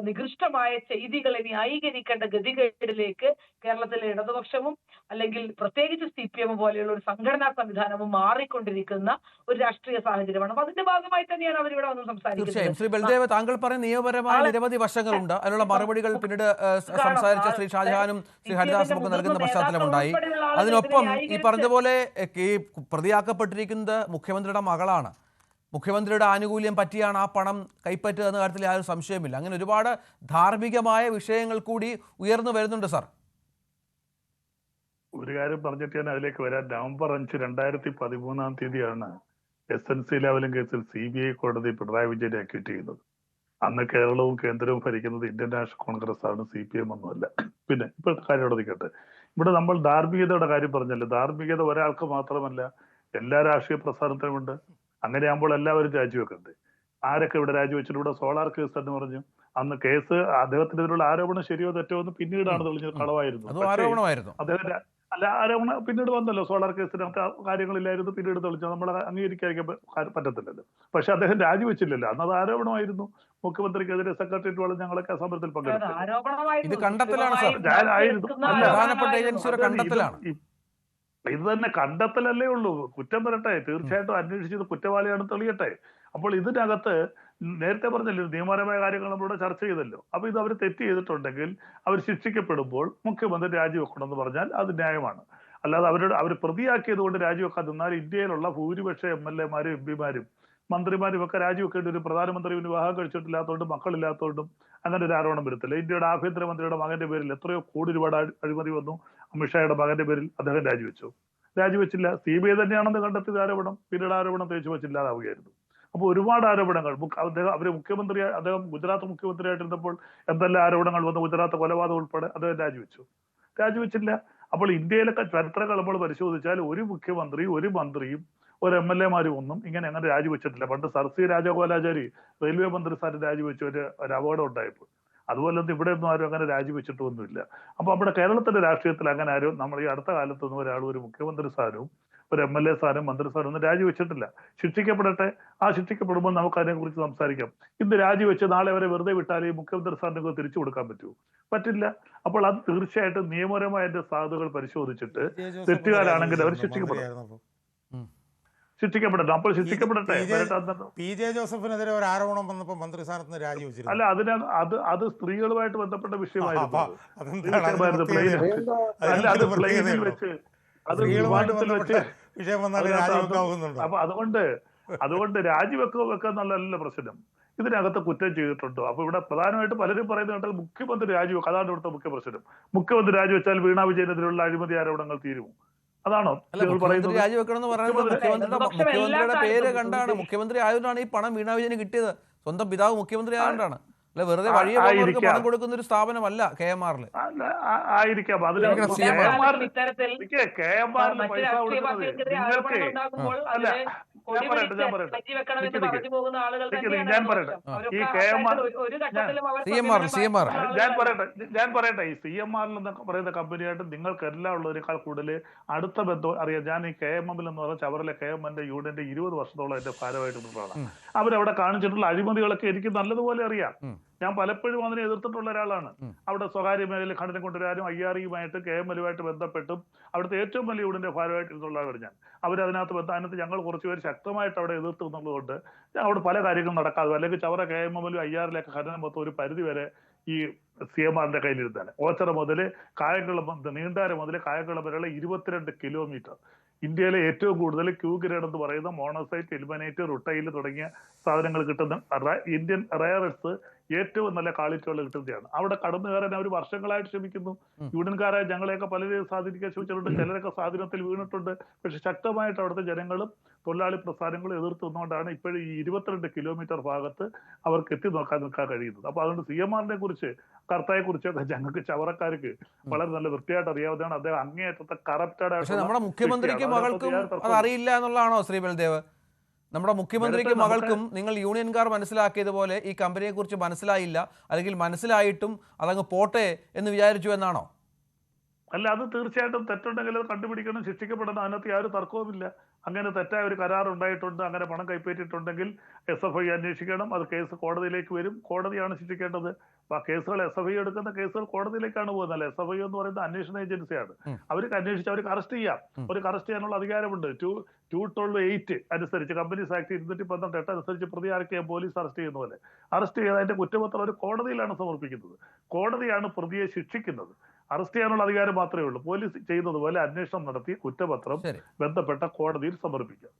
നികൃഷ്ടമായ ചെയ്തികളെ ന്യായീകരിക്കേണ്ട ഗതികേടിലേക്ക് കേരളത്തിലെ ഇടതുപക്ഷവും അല്ലെങ്കിൽ പ്രത്യേകിച്ച് CPM പോലെയുള്ള ഒരു സംഘടനാ സംവിധാനവും മാറിക്കൊണ്ടിരിക്കുന്ന ഒരു രാഷ്ട്രീയ സാഹചര്യമാണ്. അപ്പൊ അതിന്റെ ഭാഗമായി തന്നെയാണ് അവരിവിടെ വന്ന് സംസാരിക്കുന്നത്. തീർച്ചയായും ശ്രീ ബൽദേവ്, താങ്കൾ പറയുന്ന നിയമപരമായ നിരവധി വശങ്ങളുണ്ട്. അതിനുള്ള മറുപടികൾ പിന്നീട് സംസാരിച്ച ശ്രീ ഷാജഹാനും ശ്രീ ഹരിദാസും ഒക്കെ നൽകുന്ന പശ്ചാത്തലമുണ്ടായി. അതിനൊപ്പം ഈ പറഞ്ഞതുപോലെ ഈ പ്രതിയാക്കപ്പെട്ടിരിക്കുന്നത് മുഖ്യമന്ത്രിയുടെ മകളാണ്. മുഖ്യമന്ത്രിയുടെ ആനുകൂല്യം പറ്റിയാണ് ആ പണം കൈപ്പറ്റുക എന്ന കാര്യത്തിൽ യാതൊരു സംശയമില്ല. അങ്ങനെ ഒരുപാട് ധാർമ്മികമായ വിഷയങ്ങൾ കൂടി ഉയർന്നു വരുന്നുണ്ട് സാർ. ഒരു കാര്യം പറഞ്ഞിട്ട് ഞാൻ അതിലേക്ക് വരാം. നവംബർ 5, 2013 SNC ലെവലും കേസിൽ CBI കോടതി പിണറായി വിജയനെ അക്യൂട്ട് ചെയ്യുന്നത്. അന്ന് കേരളവും കേന്ദ്രവും ഭരിക്കുന്നത് ഇന്ത്യൻ നാഷണൽ കോൺഗ്രസ് ആണ്, CPM ഒന്നുമല്ല. പിന്നെ ഇപ്പോഴത്തെ കാര്യം അവിടെ നിൽക്കട്ടെ. ഇവിടെ നമ്മൾ ധാർമ്മികതയുടെ കാര്യം പറഞ്ഞല്ലോ. ധാർമ്മികത ഒരാൾക്ക് മാത്രമല്ല, എല്ലാ രാഷ്ട്രീയ പ്രസ്ഥാനത്തിനുമുണ്ട്. അങ്ങനെയാകുമ്പോൾ എല്ലാവരും രാജിവെക്കണ്ടേ? ആരൊക്കെ ഇവിടെ രാജിവെച്ചിട്ട്? ഇവിടെ സോളാർ കേസ് എന്ന് പറഞ്ഞു. അന്ന് കേസ് അദ്ദേഹത്തിനെതിരുള്ള ആരോപണം ശരിയോ തെറ്റോ എന്ന് പിന്നീടാണ് തെളിഞ്ഞത്. കളവായിരുന്നു അദ്ദേഹം. അല്ല, ആരോപണം പിന്നീട് വന്നല്ലോ. സോളാർ കേസിനകത്ത് കാര്യങ്ങളില്ലായിരുന്നു, പിന്നീട് തെളിഞ്ഞത്. നമ്മൾ അംഗീകരിക്കാൻ പറ്റത്തില്ലല്ലോ. പക്ഷെ അദ്ദേഹം രാജിവെച്ചില്ലല്ലോ. അന്നത് ആരോപണമായിരുന്നു. മുഖ്യമന്ത്രിക്കെതിരെ സെക്രട്ടേറിയറ്റ് വളഞ്ഞ് ഞങ്ങളൊക്കെ സമരത്തിൽ പങ്കെടുത്തു. ഇത് കണ്ടെത്തലാണ് സാർ. പ്രധാനപ്പെട്ട ഏജൻസിയുടെ കണ്ടെത്തലാണ്. ഇത് തന്നെ കണ്ടെത്തലല്ലേ ഉള്ളൂ. കുറ്റം വരട്ടെ, തീർച്ചയായിട്ടും അന്വേഷിച്ചത് കുറ്റവാളിയാണ് തെളിയട്ടെ. അപ്പോൾ ഇതിനകത്ത് നേരത്തെ പറഞ്ഞല്ലോ, നിയമപരമായ കാര്യങ്ങൾ നമ്മളിവിടെ ചർച്ച ചെയ്തല്ലോ. അപ്പൊ ഇത് അവർ തെറ്റ് ചെയ്തിട്ടുണ്ടെങ്കിൽ അവർ ശിക്ഷിക്കപ്പെടുമ്പോൾ മുഖ്യമന്ത്രി രാജിവെക്കണമെന്ന് പറഞ്ഞാൽ അത് ന്യായമാണ്. അല്ലാതെ അവർ പ്രതിയാക്കിയത് കൊണ്ട് രാജിവെക്കാൻ നിന്നാൽ ഇന്ത്യയിലുള്ള ഭൂരിപക്ഷ MLA-മാരും MP-മാരും മന്ത്രിമാരും ഒക്കെ രാജിവെക്കേണ്ടി ഒരു പ്രധാനമന്ത്രി വിവാഹം കഴിച്ചിട്ടില്ലാത്തതുകൊണ്ടും മക്കളില്ലാത്തതുകൊണ്ടും അങ്ങനെ ഒരു ആരോപണം വരത്തില്ല. ഇന്ത്യയുടെ ആഭ്യന്തരമന്ത്രിയുടെ മകന്റെ പേരിൽ എത്രയോ കോടി രൂപ അഴിമതി വന്നു. അമിത്ഷായുടെ മകന്റെ പേരിൽ അദ്ദേഹം രാജിവെച്ചില്ല. CBI തന്നെയാണെന്ന് കണ്ടെത്തിയത് ആരോപണം. പിന്നീട് ആരോപണം തേച്ചു വെച്ചില്ലാതാവുകയായിരുന്നു. അപ്പൊ ഒരുപാട് ആരോപണങ്ങൾ അദ്ദേഹം ഗുജറാത്ത് മുഖ്യമന്ത്രിയായിട്ടിരുന്നപ്പോൾ എന്തെല്ലാം ആരോപണങ്ങൾ വന്നു. ഗുജറാത്ത് കൊലപാതകം ഉൾപ്പെടെ അദ്ദേഹം രാജിവെച്ചില്ല. അപ്പോൾ ഇന്ത്യയിലൊക്കെ ചരിത്രങ്ങൾ നമ്മൾ പരിശോധിച്ചാൽ ഒരു മുഖ്യമന്ത്രി, ഒരു മന്ത്രിയും, ഒരു MLA-മാരും ഒന്നും ഇങ്ങനെ രാജിവെച്ചിട്ടില്ല. പണ്ട് സർ രാജഗോപാലാചാരി റെയിൽവേ മന്ത്രി സ്ഥാനം രാജിവെച്ച ഒരു അപകടം ഉണ്ടായപ്പോൾ. അതുപോലൊന്നും ഇവിടെ ഒന്നും ആരും അങ്ങനെ രാജിവെച്ചിട്ടൊന്നുമില്ല. അപ്പൊ നമ്മുടെ കേരളത്തിന്റെ രാഷ്ട്രീയത്തിൽ അങ്ങനെ ആരും നമ്മൾ ഈ അടുത്ത കാലത്തൊന്നും ഒരാൾ ഒരു മുഖ്യമന്ത്രി സ്ഥാനവും ഒരു MLA സ്ഥാനം, മന്ത്രിസ്ഥാനം ഒന്നും രാജിവെച്ചിട്ടില്ല. ശിക്ഷിക്കപ്പെടട്ടെ. ആ ശിക്ഷിക്കപ്പെടുമ്പോൾ നമുക്ക് അതിനെ കുറിച്ച് സംസാരിക്കാം. ഇന്ന് രാജിവെച്ച് നാളെ വരെ വെറുതെ വിട്ടാൽ ഈ മുഖ്യമന്ത്രി സ്ഥാനത്ത് തിരിച്ചു കൊടുക്കാൻ പറ്റുമോ? പറ്റില്ല. അപ്പോൾ അത് തീർച്ചയായിട്ടും നിയമപരമായ അതിന്റെ സാധ്യതകൾ പരിശോധിച്ചിട്ട് തെറ്റുകാരാണെങ്കിൽ അവർ ശിക്ഷിക്കപ്പെടണം. അപ്പോൾ ശിക്ഷിക്കപ്പെടട്ടെ. PJ ജോസഫിനെതിരെ ഒരു ആരോപണം വന്നപ്പോൾ മന്ത്രി സ്ഥാനത്ത് നിന്ന് രാജിവെച്ചിരുന്നു. അല്ല, അത് സ്ത്രീകളുമായിട്ട് ബന്ധപ്പെട്ട വിഷയമായിരുന്നു. അപ്പൊ അതുകൊണ്ട് വെക്കാന്നുള്ളതല്ല പ്രശ്നം. ഇതിനകത്ത് കുറ്റം ചെയ്തിട്ടുണ്ടോ? അപ്പൊ ഇവിടെ പ്രധാനമായിട്ട് പലരും പറയുന്നത് കേട്ടാൽ മുഖ്യമന്ത്രി രാജിവെക്കും. അതാണ് ഇവിടുത്തെ മുഖ്യ പ്രശ്നം. മുഖ്യമന്ത്രി രാജിവെച്ചാൽ വീണ വിജയനെതിരെയുള്ള അഴിമതി ആരോപണങ്ങൾ തീരുമോ? അതാണോ മുഖ്യമന്ത്രിയുടെ പേര് കണ്ടാണ്, മുഖ്യമന്ത്രി ആയതുകൊണ്ടാണ് ഈ പണം വീണ വിജയന് കിട്ടിയത്. സ്വന്തം പിതാവ് മുഖ്യമന്ത്രി ആയതുകൊണ്ടാണ്. അല്ല, വെറുതെ വഴിയെ പോകുന്നവർക്ക് പണം കൊടുക്കുന്ന ഒരു സ്ഥാപനമല്ല KMR. ആയിരിക്കാം. ഞാൻ പറയട്ടെ, ഈ CMR എന്നൊക്കെ പറയുന്ന കമ്പനിയായിട്ട് നിങ്ങൾക്ക് എല്ലാം ഉള്ളതിനേക്കാൾ കൂടുതൽ അടുത്ത ബന്ധം അറിയാം. ഞാൻ ഈ KMM എന്ന് പറഞ്ഞ ചവറിലെ KMM യൂണിയന്റെ 20 വർഷത്തോളം എന്റെ ഭാരമായിട്ട് നിന്നതാണ്. അവരവിടെ കാണിച്ചിട്ടുള്ള അഴിമതികളൊക്കെ എനിക്ക് നല്ലതുപോലെ അറിയാം. ഞാൻ പലപ്പോഴും അതിനെ എതിർത്തിട്ടുള്ള ഒരാളാണ്. അവിടെ സ്വകാര്യ മേഖലയിൽ ഖനനം കൊണ്ടുവരാനും IRE-യുമായിട്ട് KML-യുമായിട്ട് ബന്ധപ്പെട്ടും അവിടുത്തെ ഏറ്റവും വലിയ യൂണിയന്റെ ഭാരമായിട്ടിരുന്നുള്ളവർ ഞാൻ. അതിനകത്ത് ഞങ്ങൾ കുറച്ചുപേർ ശക്തമായിട്ട് അവിടെ എതിർത്ത് എന്നുള്ളതുകൊണ്ട് അവിടെ പല കാര്യങ്ങളും നടക്കാതെ, അല്ലെങ്കിൽ ചവറ KMM-ലും IR-ലേക്ക് ഖനനം മൊത്തം ഒരു പരിധി വരെ ഈ CMR-ന്റെ കയ്യിലിരുന്നാണ്. ഓച്ചറ മുതൽ കായംകുളം, നീണ്ടാര മുതൽ കായംകുളം വരെയുള്ള 22 കിലോമീറ്റർ ഇന്ത്യയിലെ ഏറ്റവും കൂടുതൽ ക്യൂ ഗ്രേഡ് എന്ന് പറയുന്ന മോണോസൈറ്റ്, ഇൽമനൈറ്റ്, റുട്ടൈൽ തുടങ്ങിയ സാധനങ്ങൾ കിട്ടുന്ന ഇന്ത്യൻ റയർ എർത്ത് ഏറ്റവും നല്ല ക്വാളിറ്റിയുള്ള കിട്ടുന്നതാണ്. അവിടെ കടന്നു കയറാൻ അവർ വർഷങ്ങളായിട്ട് ശ്രമിക്കുന്നു. യൂണിയൻകാരായ ഞങ്ങളെയൊക്കെ പലരെയും സ്വാധീനിക്കാൻ ശ്രമിച്ചിട്ടുണ്ട്. ചിലരൊക്കെ സ്വാധീനത്തിൽ വീണിട്ടുണ്ട്. പക്ഷെ ശക്തമായിട്ട് അവിടുത്തെ ജനങ്ങളും തൊഴിലാളി പ്രസ്ഥാനങ്ങളും എതിർത്തുകൊണ്ടാണ് ഇപ്പോഴും ഈ 22 കിലോമീറ്റർ ഭാഗത്ത് അവർക്ക് നിൽക്കാൻ കഴിയുന്നത്. അപ്പൊ അതുകൊണ്ട് CMR-നെ കുറിച്ച്, കർത്തായെ കുറിച്ചൊക്കെ ഞങ്ങൾക്ക് ചവറക്കാർക്ക് വളരെ നല്ല വൃത്തിയായിട്ട് അറിയാവുന്നതാണ്. അദ്ദേഹം അങ്ങേയറ്റത്തെ കറപ്റ്റഡ് ആയിട്ട്. നമ്മുടെ മുഖ്യമന്ത്രിക്കും മകൾക്കും അത് അറിയില്ല എന്നുള്ളതാണോ ശ്രീ ബൽദേവ്? നമ്മുടെ മുഖ്യമന്ത്രിക്കും മകൾക്കും നിങ്ങൾ യൂണിയൻകാർ മനസ്സിലാക്കിയതുപോലെ ഈ കമ്പനിയെ കുറിച്ച് മനസ്സിലായില്ല, അല്ലെങ്കിൽ മനസ്സിലായിട്ടും അതങ്ങ് പോട്ടെ എന്ന് വിചാരിച്ചു എന്നാണോ? അല്ല, അത് തീർച്ചയായിട്ടും തെറ്റുണ്ടെങ്കിൽ അത് കണ്ടുപിടിക്കണം, ശിക്ഷിക്കപ്പെടണം. അതിനകത്ത് യാതൊരു തർക്കവുമില്ല. അങ്ങനെ തെറ്റായ ഒരു കരാർ ഉണ്ടായിട്ടുണ്ട്, അങ്ങനെ പണം കൈപ്പറ്റിയിട്ടുണ്ടെങ്കിൽ SFI അന്വേഷിക്കണം. അത് കേസ് കോടതിയിലേക്ക് വരും, കോടതിയാണ് ശിക്ഷിക്കേണ്ടത്. അപ്പൊ ആ കേസുകൾ SFI എടുക്കുന്ന കേസുകൾ കോടതിയിലേക്കാണ് പോകുന്നത്. അല്ല, SFI എന്ന് പറയുന്നത് അന്വേഷണ ഏജൻസിയാണ്. അവർക്ക് അന്വേഷിച്ച് അവർക്ക് അറസ്റ്റ് ചെയ്യാം. അവർക്ക് അറസ്റ്റ് ചെയ്യാനുള്ള അധികാരമുണ്ട്. 212(8) അനുസരിച്ച്, കമ്പനീസ് ആക്ട് 218 അനുസരിച്ച് പ്രതി അറസ്റ്റ് പോലീസ് അറസ്റ്റ് ചെയ്യുന്ന പോലെ അറസ്റ്റ് ചെയ്ത് അതിന്റെ കുറ്റപത്രം ഒരു കോടതിയിലാണ് സമർപ്പിക്കുന്നത്. കോടതിയാണ് പ്രതിയെ ശിക്ഷിക്കുന്നത്. അറസ്റ്റ് ചെയ്യാനുള്ള അധികാരം മാത്രമേ ഉള്ളൂ. പോലീസ് ചെയ്യുന്നത് പോലെ അന്വേഷണം നടത്തി കുറ്റപത്രം ബന്ധപ്പെട്ട കോടതിയിൽ സമർപ്പിക്കാം.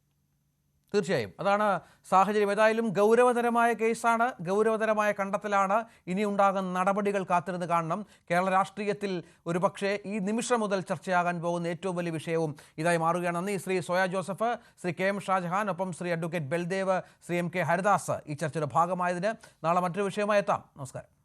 തീർച്ചയായും അതാണ് സാഹചര്യം. ഏതായാലും ഗൗരവതരമായ കേസാണ്, ഗൗരവതരമായ കണ്ടെത്തലാണ്. ഇനി ഉണ്ടാകുന്ന നടപടികൾ കാത്തിരുന്ന് കാണണം. കേരള രാഷ്ട്രീയത്തിൽ ഒരുപക്ഷെ ഈ നിമിഷം മുതൽ ചർച്ചയാകാൻ പോകുന്ന ഏറ്റവും വലിയ വിഷയവും ഇതായി മാറുകയാണ്. നന്ദി ശ്രീ സോയ ജോസഫ്, ശ്രീ KM ഷാജഹാൻ, ഒപ്പം ശ്രീ അഡ്വക്കേറ്റ് ബൽദേവ്, ശ്രീ MK ഹരിദാസ് ഈ ചർച്ചയുടെ ഭാഗമായതിന്. നാളെ മറ്റൊരു വിഷയമായി എത്താം. നമസ്കാരം.